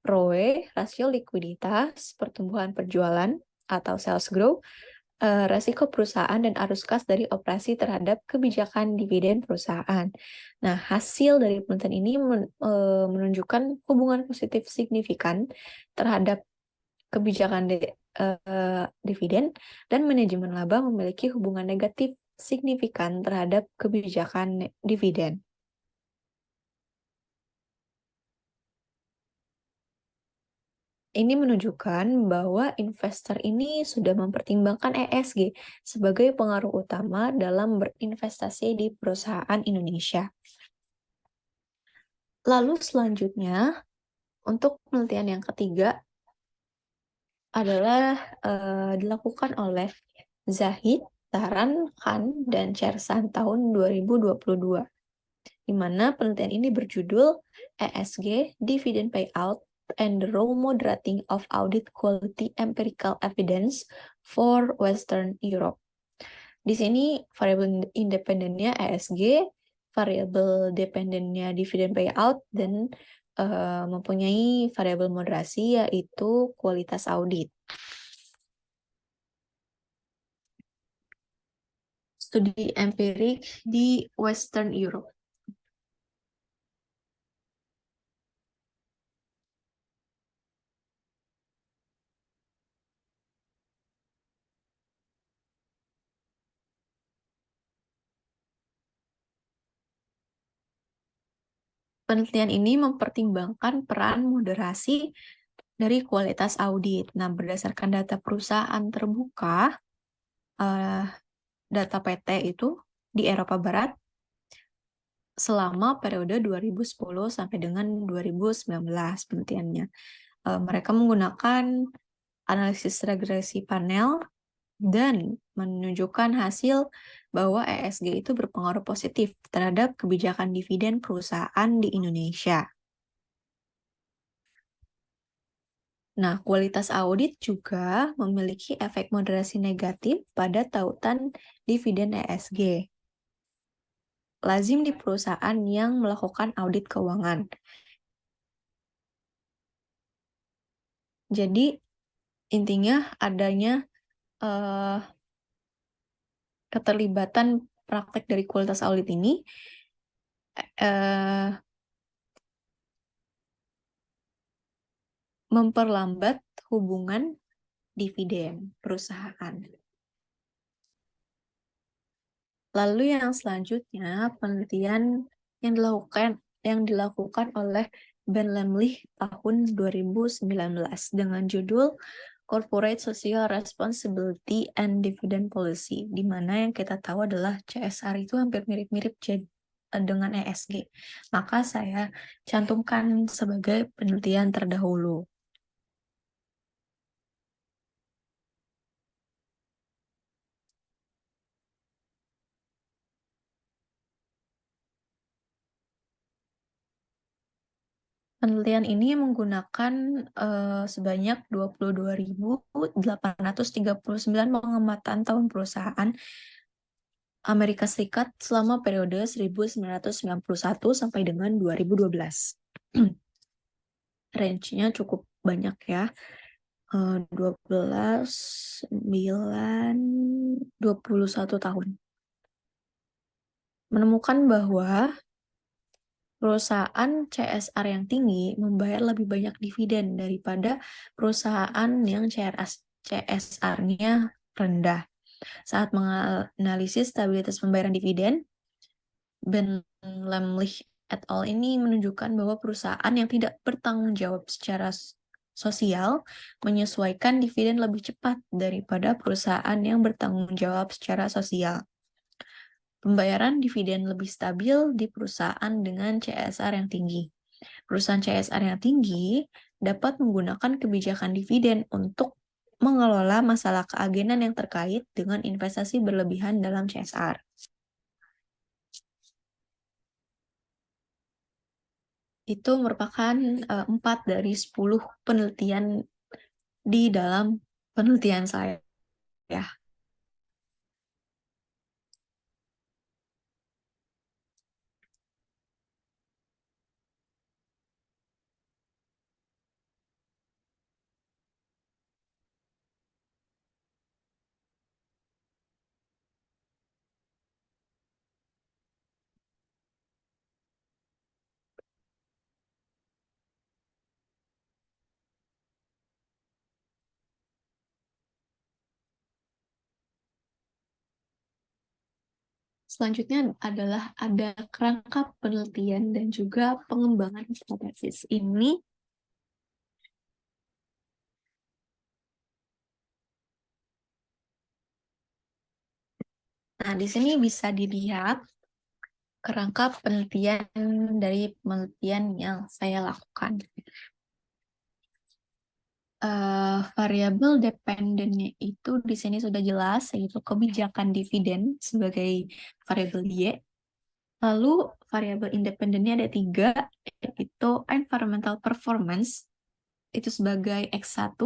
ROE, rasio likuiditas, pertumbuhan penjualan atau sales growth, resiko perusahaan dan arus kas dari operasi terhadap kebijakan dividen perusahaan. Nah, hasil dari penelitian ini menunjukkan hubungan positif signifikan terhadap kebijakan dividen dan manajemen laba memiliki hubungan negatif signifikan terhadap kebijakan dividen. Ini menunjukkan bahwa investor ini sudah mempertimbangkan ESG sebagai pengaruh utama dalam berinvestasi di perusahaan Indonesia. Lalu selanjutnya, untuk penelitian yang ketiga adalah dilakukan oleh Zahid, Taran, Khan, dan Chersan tahun 2022. Di mana penelitian ini berjudul ESG Dividend Payout and the Role Moderating of Audit Quality Empirical Evidence for Western Europe. Di sini variabel independennya ESG, variabel dependennya dividend payout, dan mempunyai variabel moderasi yaitu kualitas audit. Studi empirik di Western Europe. Penelitian ini mempertimbangkan peran moderasi dari kualitas audit. Nah, berdasarkan data perusahaan terbuka, data PT itu di Eropa Barat selama periode 2010 sampai dengan 2019 penelitiannya. Mereka menggunakan analisis regresi panel dan menunjukkan hasil bahwa ESG itu berpengaruh positif terhadap kebijakan dividen perusahaan di Indonesia. Nah, kualitas audit juga memiliki efek moderasi negatif pada tautan dividen ESG. Lazim di perusahaan yang melakukan audit keuangan. Jadi, intinya adanya keterlibatan praktek dari kualitas audit ini memperlambat hubungan dividen perusahaan. Lalu yang selanjutnya penelitian yang dilakukan oleh Ben Lemlich tahun 2019 dengan judul Corporate Social Responsibility and Dividend Policy, di mana yang kita tahu adalah CSR itu hampir mirip-mirip dengan ESG. Maka saya cantumkan sebagai penelitian terdahulu. Penelitian ini menggunakan sebanyak 22.839 pengamatan tahun perusahaan Amerika Serikat selama periode 1991 sampai dengan 2012. Range-nya cukup banyak ya. 12, 9, 21 tahun. Menemukan bahwa perusahaan CSR yang tinggi membayar lebih banyak dividen daripada perusahaan yang CSR-nya rendah. Saat menganalisis stabilitas pembayaran dividen, Ben Lemlich et al. Ini menunjukkan bahwa perusahaan yang tidak bertanggung jawab secara sosial menyesuaikan dividen lebih cepat daripada perusahaan yang bertanggung jawab secara sosial. Pembayaran dividen lebih stabil di perusahaan dengan CSR yang tinggi. Perusahaan CSR yang tinggi dapat menggunakan kebijakan dividen untuk mengelola masalah keagenan yang terkait dengan investasi berlebihan dalam CSR. Itu merupakan 4 dari 10 penelitian di dalam penelitian saya. Ya. Selanjutnya adalah ada kerangka penelitian dan juga pengembangan hipotesis. Nah, di sini bisa dilihat kerangka penelitian dari penelitian yang saya lakukan. Variabel dependennya itu di sini sudah jelas, yaitu kebijakan dividen sebagai variabel Y. Lalu variabel independennya ada 3, yaitu environmental performance, itu sebagai X1,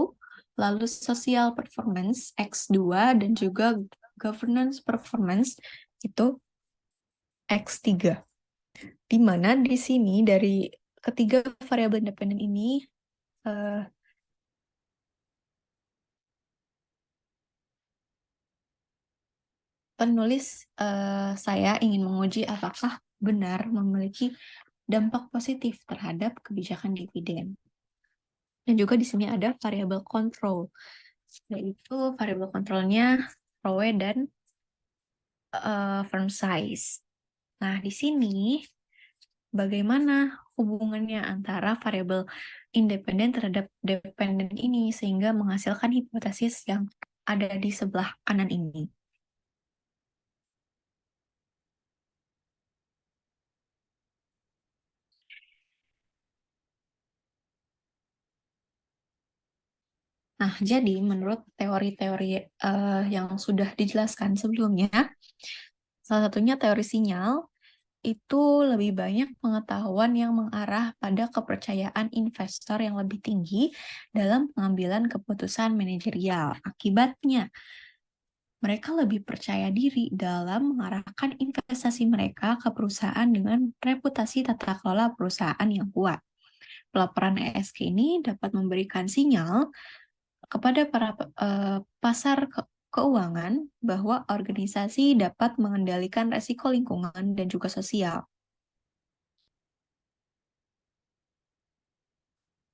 lalu social performance X2, dan juga governance performance itu X3. Di mana di sini dari ketiga variabel independen ini penulis saya ingin menguji apakah benar memiliki dampak positif terhadap kebijakan dividen. Dan juga di sini ada variabel control, yaitu variabel kontrolnya ROE dan firm size. Nah, di sini bagaimana hubungannya antara variabel independen terhadap dependen ini sehingga menghasilkan hipotesis yang ada di sebelah kanan ini. Nah, jadi menurut teori-teori yang sudah dijelaskan sebelumnya, salah satunya teori sinyal, itu lebih banyak pengetahuan yang mengarah pada kepercayaan investor yang lebih tinggi dalam pengambilan keputusan manajerial. Akibatnya, mereka lebih percaya diri dalam mengarahkan investasi mereka ke perusahaan dengan reputasi tata kelola perusahaan yang kuat. Pelaporan ESG ini dapat memberikan sinyal kepada para pasar keuangan bahwa organisasi dapat mengendalikan resiko lingkungan dan juga sosial.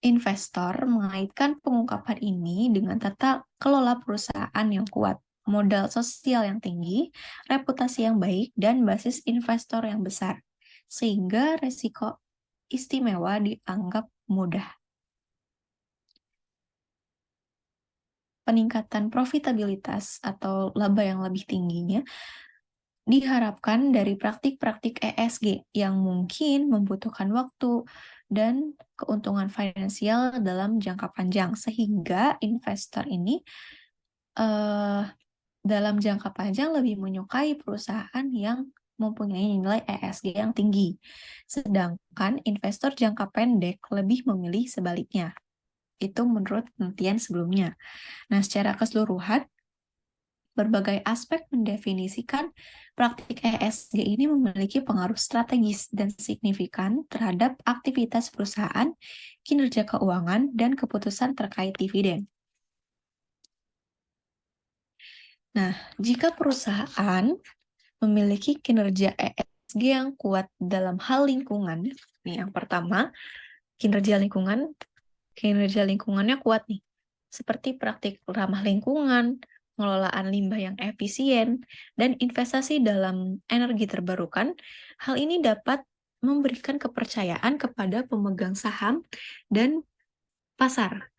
Investor mengaitkan pengungkapan ini dengan tata kelola perusahaan yang kuat, modal sosial yang tinggi, reputasi yang baik, dan basis investor yang besar, sehingga resiko istimewa dianggap mudah. Peningkatan profitabilitas atau laba yang lebih tingginya diharapkan dari praktik-praktik ESG yang mungkin membutuhkan waktu dan keuntungan finansial dalam jangka panjang, sehingga investor ini dalam jangka panjang lebih menyukai perusahaan yang mempunyai nilai ESG yang tinggi, sedangkan investor jangka pendek lebih memilih sebaliknya. Itu menurut penelitian sebelumnya. Nah, secara keseluruhan, berbagai aspek mendefinisikan praktik ESG ini memiliki pengaruh strategis dan signifikan terhadap aktivitas perusahaan, kinerja keuangan, dan keputusan terkait dividen. Nah, jika perusahaan memiliki kinerja ESG yang kuat dalam hal lingkungan, nih yang pertama, kinerja lingkungannya kuat nih, seperti praktik ramah lingkungan, pengelolaan limbah yang efisien, dan investasi dalam energi terbarukan. Hal ini dapat memberikan kepercayaan kepada pemegang saham dan pasar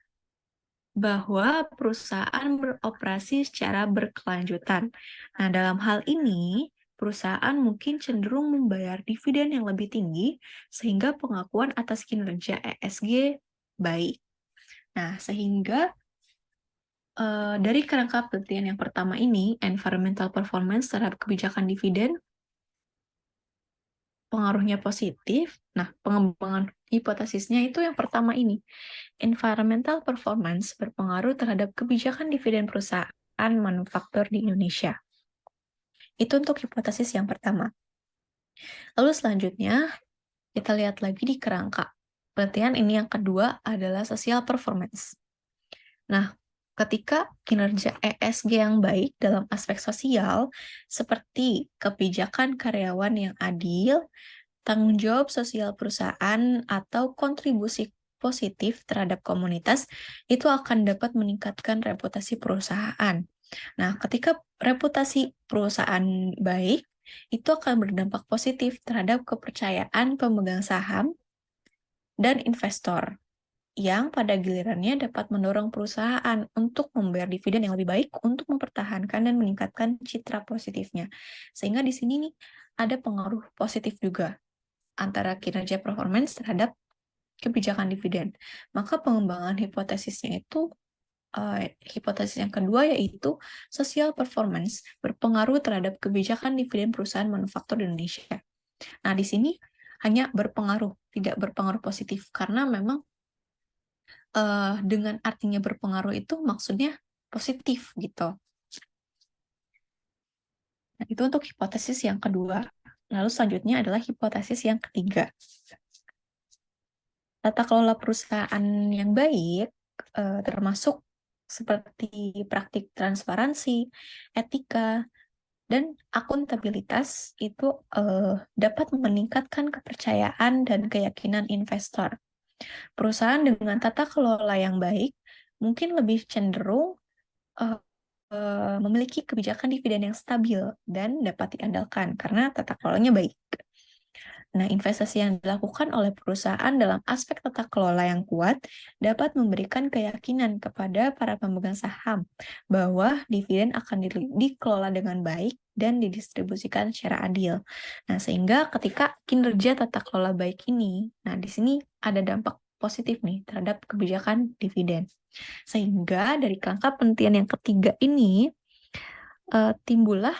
bahwa perusahaan beroperasi secara berkelanjutan. Nah, dalam hal ini, perusahaan mungkin cenderung membayar dividen yang lebih tinggi sehingga pengakuan atas kinerja ESG baik. Nah, sehingga dari kerangka penelitian yang pertama ini, environmental performance terhadap kebijakan dividen, pengaruhnya positif. Nah, pengembangan hipotesisnya itu yang pertama ini. Environmental performance berpengaruh terhadap kebijakan dividen perusahaan manufaktur di Indonesia. Itu untuk hipotesis yang pertama. Lalu selanjutnya, kita lihat lagi di kerangka. Penelitian ini yang kedua adalah social performance. Nah, ketika kinerja ESG yang baik dalam aspek sosial, seperti kebijakan karyawan yang adil, tanggung jawab sosial perusahaan, atau kontribusi positif terhadap komunitas, itu akan dapat meningkatkan reputasi perusahaan. Nah, ketika reputasi perusahaan baik, itu akan berdampak positif terhadap kepercayaan pemegang saham dan investor, yang pada gilirannya dapat mendorong perusahaan untuk membayar dividen yang lebih baik untuk mempertahankan dan meningkatkan citra positifnya. Sehingga di sini nih ada pengaruh positif juga antara kinerja performance terhadap kebijakan dividen. Maka pengembangan hipotesisnya itu hipotesis yang kedua yaitu social performance berpengaruh terhadap kebijakan dividen perusahaan manufaktur di Indonesia. Nah, di sini hanya berpengaruh, tidak berpengaruh positif karena memang dengan artinya berpengaruh itu maksudnya positif gitu. Nah, itu untuk hipotesis yang kedua. Lalu selanjutnya adalah hipotesis yang ketiga. Tata kelola perusahaan yang baik termasuk seperti praktik transparansi, etika, dan akuntabilitas itu dapat meningkatkan kepercayaan dan keyakinan investor. Perusahaan dengan tata kelola yang baik mungkin lebih cenderung memiliki kebijakan dividen yang stabil dan dapat diandalkan karena tata kelolanya baik. Nah, investasi yang dilakukan oleh perusahaan dalam aspek tata kelola yang kuat dapat memberikan keyakinan kepada para pemegang saham bahwa dividen akan dikelola dengan baik dan didistribusikan secara adil. Nah, sehingga ketika kinerja tata kelola baik ini, nah di sini ada dampak positif nih terhadap kebijakan dividen. Sehingga dari kerangka penelitian yang ketiga ini timbullah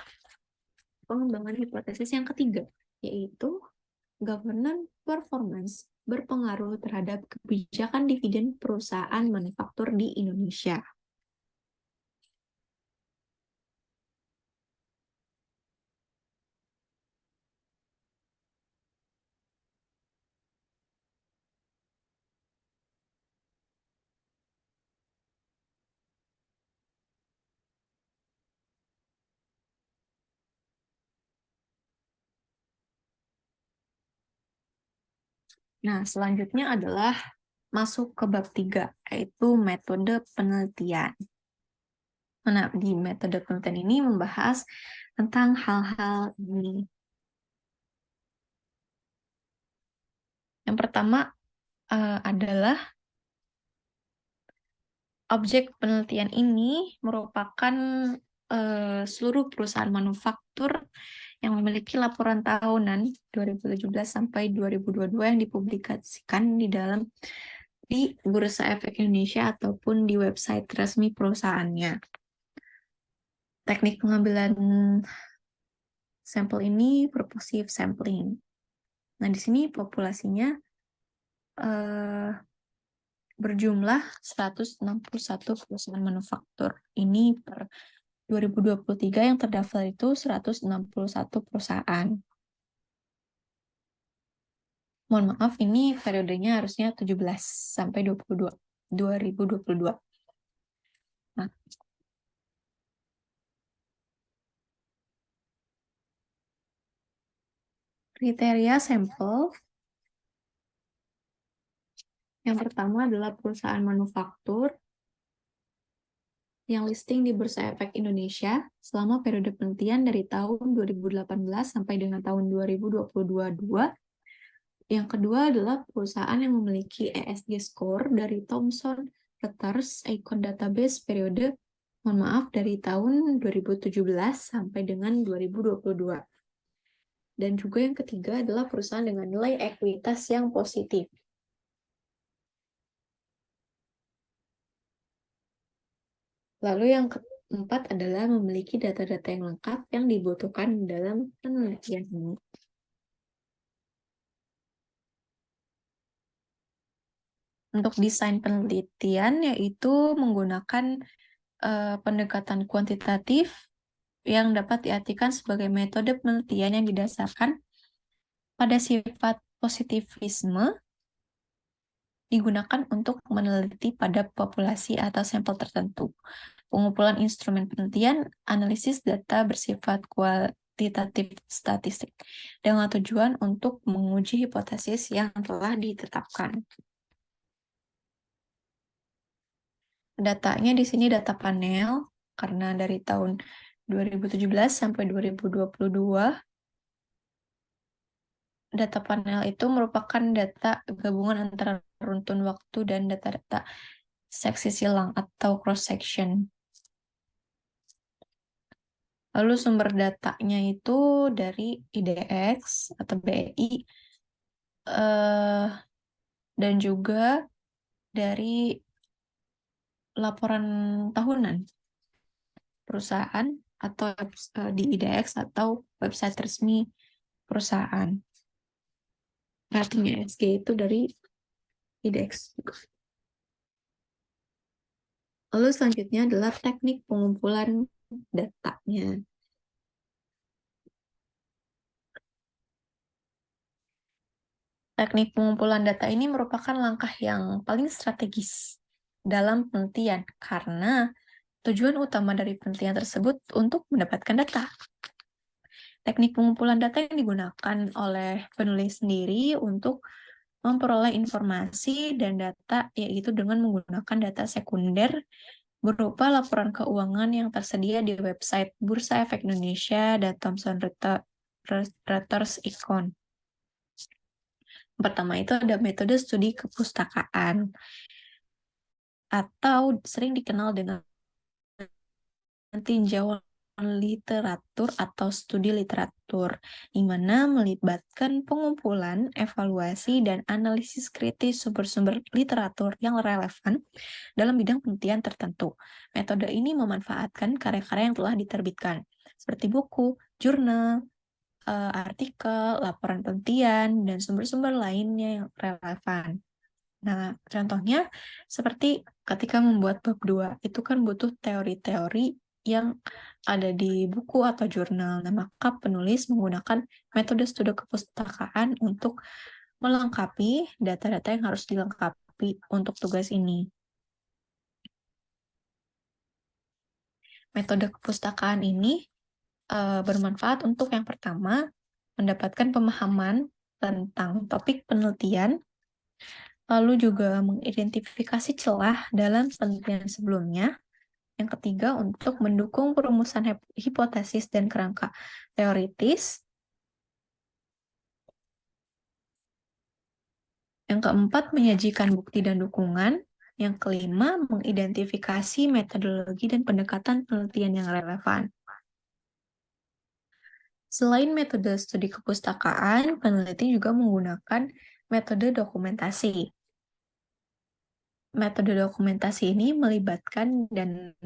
pengembangan hipotesis yang ketiga, yaitu governance performance berpengaruh terhadap kebijakan dividen perusahaan manufaktur di Indonesia. Nah, selanjutnya adalah masuk ke bab 3, yaitu metode penelitian. Nah, di metode penelitian ini membahas tentang hal-hal ini. Yang pertama adalah objek penelitian ini merupakan seluruh perusahaan manufaktur yang memiliki laporan tahunan 2017 sampai 2022 yang dipublikasikan di Bursa Efek Indonesia ataupun di website resmi perusahaannya. Teknik pengambilan sampel ini purposive sampling. Nah, di sini populasinya berjumlah 161 perusahaan manufaktur. Ini per 2023 yang terdaftar itu 161 perusahaan. Mohon maaf, ini periodenya harusnya 17 sampai 2022. Nah, kriteria sampel yang pertama adalah perusahaan manufaktur yang listing di Bursa Efek Indonesia selama periode penelitian dari tahun 2018 sampai dengan tahun 2022. Yang kedua adalah perusahaan yang memiliki ESG score dari Thomson Reuters Icon Database periode, mohon maaf, dari tahun 2017 sampai dengan 2022. Dan juga yang ketiga adalah perusahaan dengan nilai ekuitas yang positif. Lalu yang keempat adalah memiliki data-data yang lengkap yang dibutuhkan dalam penelitian ini. Untuk desain penelitian yaitu menggunakan pendekatan kuantitatif yang dapat diartikan sebagai metode penelitian yang didasarkan pada sifat positivisme digunakan untuk meneliti pada populasi atau sampel tertentu. Pengumpulan instrumen penelitian, analisis data bersifat kuantitatif statistik dengan tujuan untuk menguji hipotesis yang telah ditetapkan. Datanya di sini data panel, karena dari tahun 2017 sampai 2022, data panel itu merupakan data gabungan antara runtun waktu dan data-data seksi silang atau cross-section. Lalu sumber datanya itu dari IDX atau BI, dan juga dari laporan tahunan perusahaan atau di IDX atau website resmi perusahaan. Ratingnya SG itu dari IDX. Lalu selanjutnya adalah teknik pengumpulan datanya. Teknik pengumpulan data ini merupakan langkah yang paling strategis dalam penelitian karena tujuan utama dari penelitian tersebut untuk mendapatkan data. Teknik pengumpulan data yang digunakan oleh penulis sendiri untuk memperoleh informasi dan data yaitu dengan menggunakan data sekunder berupa laporan keuangan yang tersedia di website Bursa Efek Indonesia dan Thomson Reuters Icon. Pertama itu ada metode studi kepustakaan atau sering dikenal dengan tinjauan literatur atau studi literatur, di mana melibatkan pengumpulan, evaluasi, dan analisis kritis sumber-sumber literatur yang relevan dalam bidang penelitian tertentu. Metode ini memanfaatkan karya-karya yang telah diterbitkan, seperti buku, jurnal, artikel, laporan penelitian, dan sumber-sumber lainnya yang relevan. Nah, contohnya seperti ketika membuat bab 2, itu kan butuh teori-teori yang ada di buku atau jurnal. Nah, maka penulis menggunakan metode studi kepustakaan untuk melengkapi data-data yang harus dilengkapi untuk tugas ini. Metode kepustakaan ini bermanfaat untuk yang pertama, mendapatkan pemahaman tentang topik penelitian, lalu juga mengidentifikasi celah dalam penelitian sebelumnya. Yang ketiga, untuk mendukung perumusan hipotesis dan kerangka teoritis. Yang keempat, menyajikan bukti dan dukungan. Yang kelima, mengidentifikasi metodologi dan pendekatan penelitian yang relevan. Selain metode studi kepustakaan, peneliti juga menggunakan metode dokumentasi. Metode dokumentasi ini melibatkan dan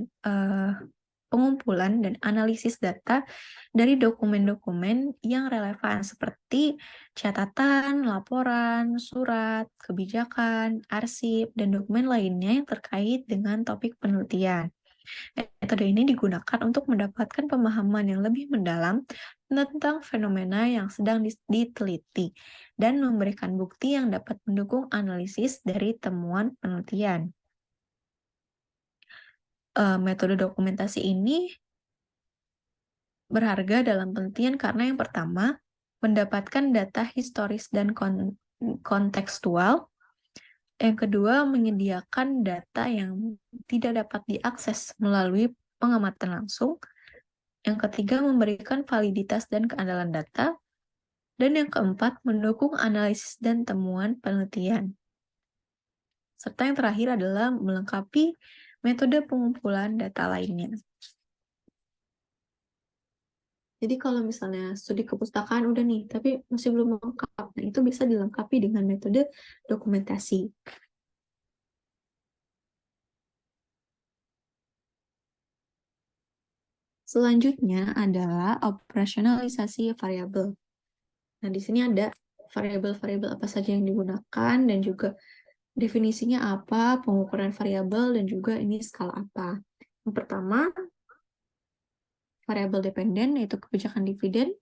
pengumpulan dan analisis data dari dokumen-dokumen yang relevan seperti catatan, laporan, surat, kebijakan, arsip, dan dokumen lainnya yang terkait dengan topik penelitian. Metode ini digunakan untuk mendapatkan pemahaman yang lebih mendalam tentang fenomena yang sedang diteliti dan memberikan bukti yang dapat mendukung analisis dari temuan penelitian. Metode dokumentasi ini berharga dalam penelitian karena yang pertama, mendapatkan data historis dan kontekstual. Yang kedua, menyediakan data yang tidak dapat diakses melalui pengamatan langsung. Yang ketiga, memberikan validitas dan keandalan data. Dan yang keempat, mendukung analisis dan temuan penelitian. Serta yang terakhir adalah melengkapi metode pengumpulan data lainnya. Jadi kalau misalnya studi kepustakaan udah nih, tapi masih belum lengkap, nah itu bisa dilengkapi dengan metode dokumentasi. Selanjutnya adalah operasionalisasi variabel. Nah, di sini ada variabel-variabel apa saja yang digunakan dan juga definisinya apa, pengukuran variabel, dan juga ini skala apa. Yang pertama, variabel dependen, yaitu kebijakan dividen,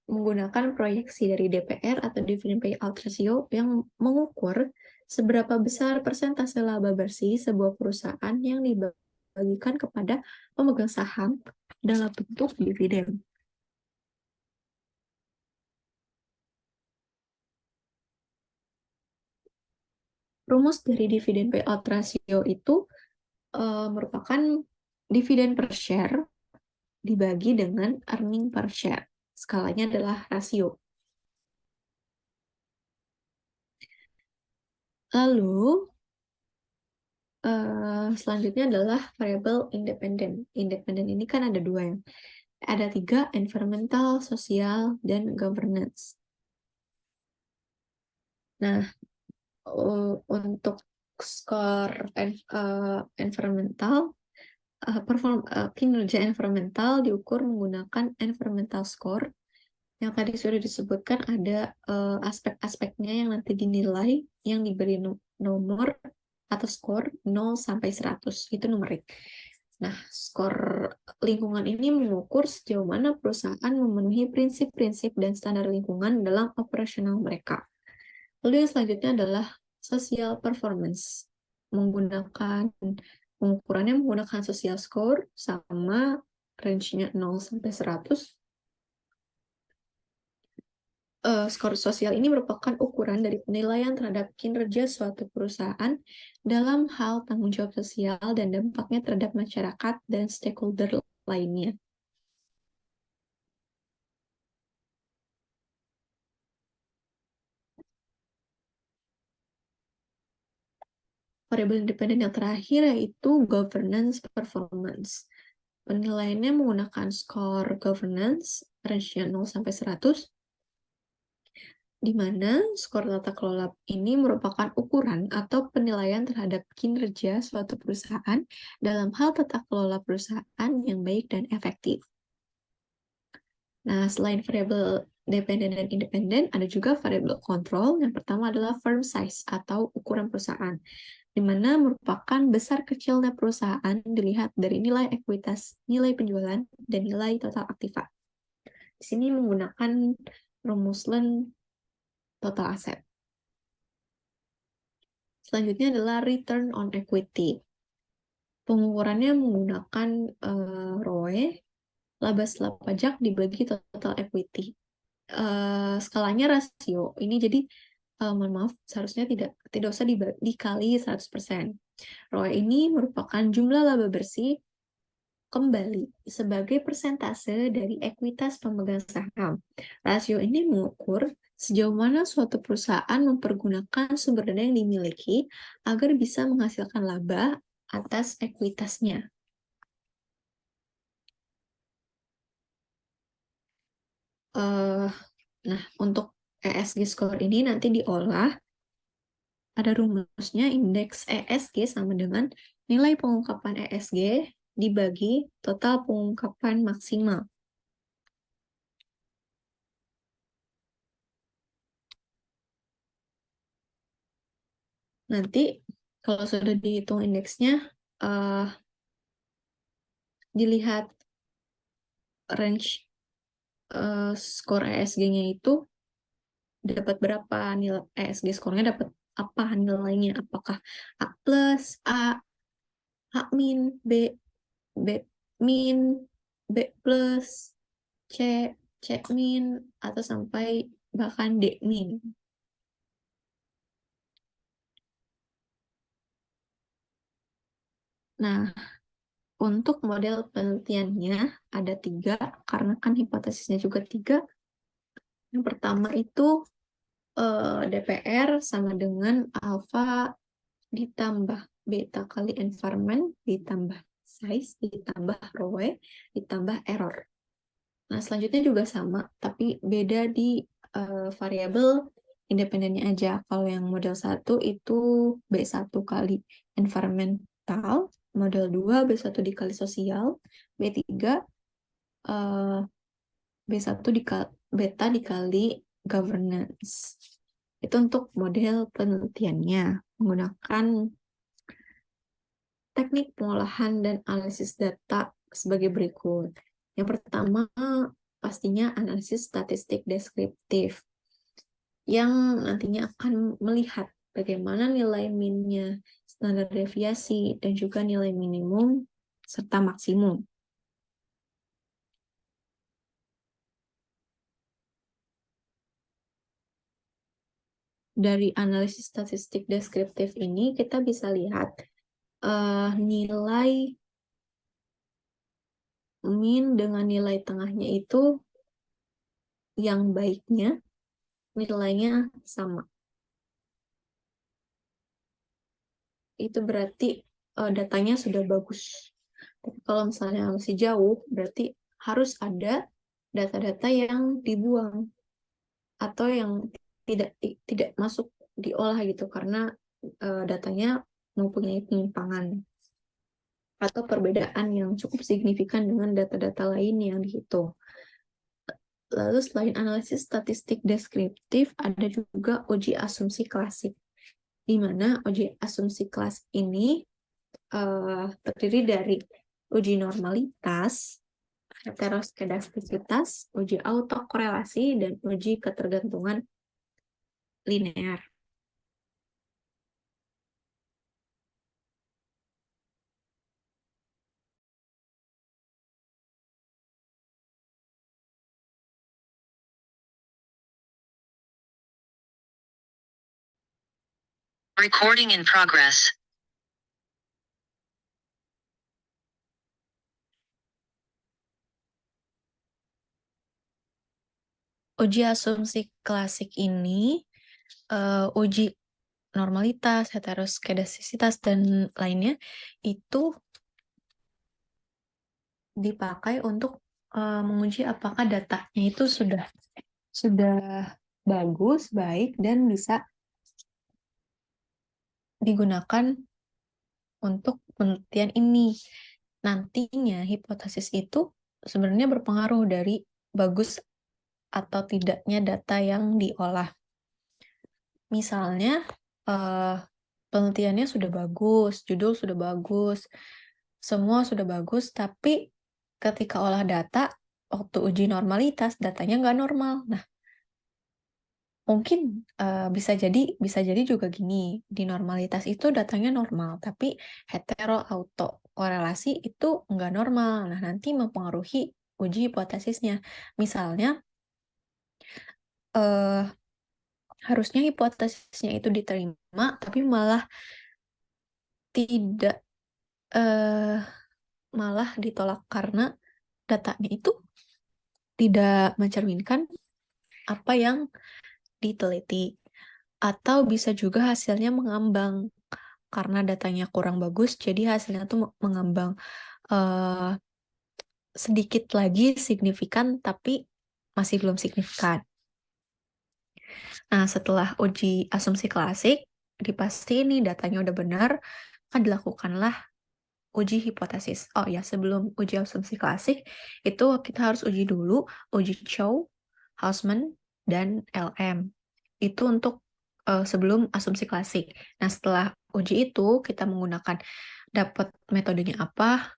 menggunakan proyeksi dari DPR atau dividend payout ratio yang mengukur seberapa besar persentase laba bersih sebuah perusahaan yang dibagikan kepada pemegang saham dalam bentuk dividen. Rumus dari dividen payout ratio itu merupakan dividen per share dibagi dengan earning per share. Skalanya adalah rasio. Lalu, selanjutnya adalah variabel independen. Independen ini kan ada dua ya. Ada tiga, environmental, sosial, dan governance. Nah, untuk skor environmental, kinerja environmental diukur menggunakan environmental score. Yang tadi sudah disebutkan ada aspek-aspeknya yang nanti dinilai, yang diberi nomor atau skor 0 sampai 100. Itu numerik. Nah, skor lingkungan ini mengukur sejauh mana perusahaan memenuhi prinsip-prinsip dan standar lingkungan dalam operasional mereka. Lalu yang selanjutnya adalah social performance. Pengukurannya menggunakan social score sama range-nya 0 sampai 100. Skor sosial ini merupakan ukuran dari penilaian terhadap kinerja suatu perusahaan dalam hal tanggung jawab sosial dan dampaknya terhadap masyarakat dan stakeholder lainnya. Variabel independen yang terakhir yaitu governance performance. Penilaiannya menggunakan skor governance, range-nya 0 sampai 100, di mana skor tata kelola ini merupakan ukuran atau penilaian terhadap kinerja suatu perusahaan dalam hal tata kelola perusahaan yang baik dan efektif. Nah, selain variabel dependen dan independen, ada juga variabel kontrol. Yang pertama adalah firm size atau ukuran perusahaan, di mana merupakan besar kecilnya perusahaan dilihat dari nilai ekuitas, nilai penjualan, dan nilai total aktiva. Di sini menggunakan rumus Lund total aset. Selanjutnya adalah return on equity. Pengukurannya menggunakan ROE, laba setelah pajak dibagi total equity. Skalanya rasio. Ini jadi mohon maaf, seharusnya tidak usah dikali 100%. ROE ini merupakan jumlah laba bersih kembali sebagai persentase dari ekuitas pemegang saham. Rasio ini mengukur sejauh mana suatu perusahaan mempergunakan sumber dana yang dimiliki agar bisa menghasilkan laba atas ekuitasnya. Nah, untuk ESG score ini nanti diolah, ada rumusnya, indeks ESG sama dengan nilai pengungkapan ESG dibagi total pengungkapan maksimal. Nanti kalau sudah dihitung indeksnya, dilihat range skor ESG-nya itu dapat berapa, nilai ESG skornya dapat apa nilainya, apakah A plus, A min, B, B min, B plus, C, C min, atau sampai bahkan D min. Nah, untuk model penelitiannya ada 3, karena kan hipotesisnya juga 3. Yang pertama itu DPR sama dengan alfa ditambah beta kali environment ditambah size ditambah rho ditambah error. Nah, selanjutnya juga sama, tapi beda di variabel independennya aja. Kalau yang model 1 itu B1 kali environmental, model 2 B1 dikali sosial, B3 eh, B1 beta dikali governance. Itu untuk model penelitiannya menggunakan teknik pengolahan dan analisis data sebagai berikut. Yang pertama, pastinya analisis statistik deskriptif yang nantinya akan melihat bagaimana nilai min-nya, standar deviasi, dan juga nilai minimum serta maksimum. Dari analisis statistik deskriptif ini kita bisa lihat nilai min dengan nilai tengahnya itu yang baiknya nilainya sama. Itu berarti datanya sudah bagus. Tapi kalau misalnya masih jauh, berarti harus ada data-data yang dibuang atau yang tidak masuk diolah gitu karena datanya mempunyai penyimpangan atau perbedaan yang cukup signifikan dengan data-data lain yang dihitung. Lalu selain analisis statistik deskriptif, ada juga uji asumsi klasik, di mana uji asumsi klasik ini terdiri dari uji normalitas, heteroskedastisitas, uji autokorelasi, dan uji ketergantungan linear. Recording in progress. Uji asumsi klasik ini uji normalitas, heteroskedastisitas, dan lainnya itu dipakai untuk menguji apakah datanya itu sudah bagus, baik, dan bisa digunakan untuk penelitian ini. Nantinya hipotesis itu sebenarnya berpengaruh dari bagus atau tidaknya data yang diolah. Misalnya, penelitiannya sudah bagus, judul sudah bagus, semua sudah bagus, tapi ketika olah data, waktu uji normalitas, datanya nggak normal. Nah, mungkin bisa jadi juga gini, di normalitas itu datanya normal, tapi hetero auto korelasi itu nggak normal. Nah, nanti mempengaruhi uji hipotesisnya. Misalnya, eh, harusnya hipotesisnya itu diterima, tapi tidak eh, malah ditolak karena datanya itu tidak mencerminkan apa yang diteliti. Atau bisa juga hasilnya mengambang karena datanya kurang bagus, jadi hasilnya tuh mengambang eh, sedikit lagi signifikan, tapi masih belum signifikan. Nah, setelah uji asumsi klasik, dipastiin nih datanya udah benar, akan dilakukanlah uji hipotesis. Oh ya, sebelum uji asumsi klasik, itu kita harus uji dulu uji Chow, Hausman, dan LM. Itu untuk sebelum asumsi klasik. Nah, setelah uji itu, kita menggunakan dapat metodenya apa,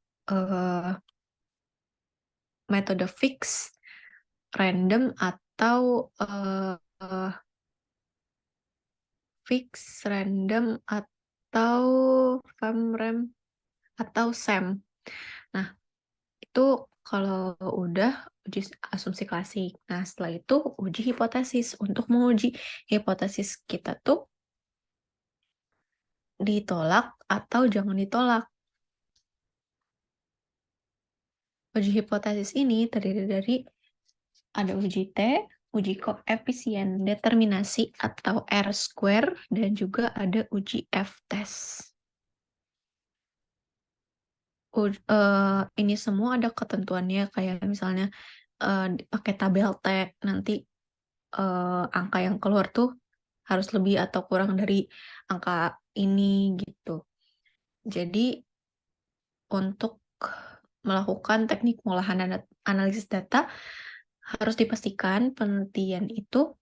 metode fix, random, atau fix, random, atau FAMREM, atau SEM. Nah, itu kalau udah uji asumsi klasik. Nah, setelah itu uji hipotesis. Untuk menguji hipotesis kita tuh ditolak atau jangan ditolak. Uji hipotesis ini terdiri dari ada uji T, uji koefisien determinasi atau R-square, dan juga ada uji F-test. Ini semua ada ketentuannya, kayak misalnya pakai tabel T, nanti angka yang keluar tuh harus lebih atau kurang dari angka ini gitu. Jadi untuk melakukan teknik pengolahan dan analisis data, harus dipastikan penelitian itu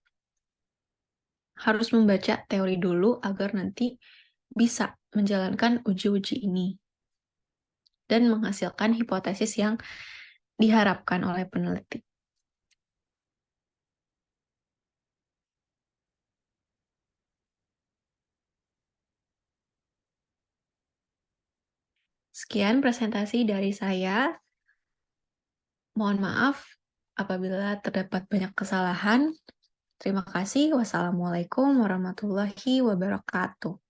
harus membaca teori dulu agar nanti bisa menjalankan uji-uji ini dan menghasilkan hipotesis yang diharapkan oleh peneliti. Sekian presentasi dari saya. Mohon maaf apabila terdapat banyak kesalahan. Terima kasih. Wassalamualaikum warahmatullahi wabarakatuh.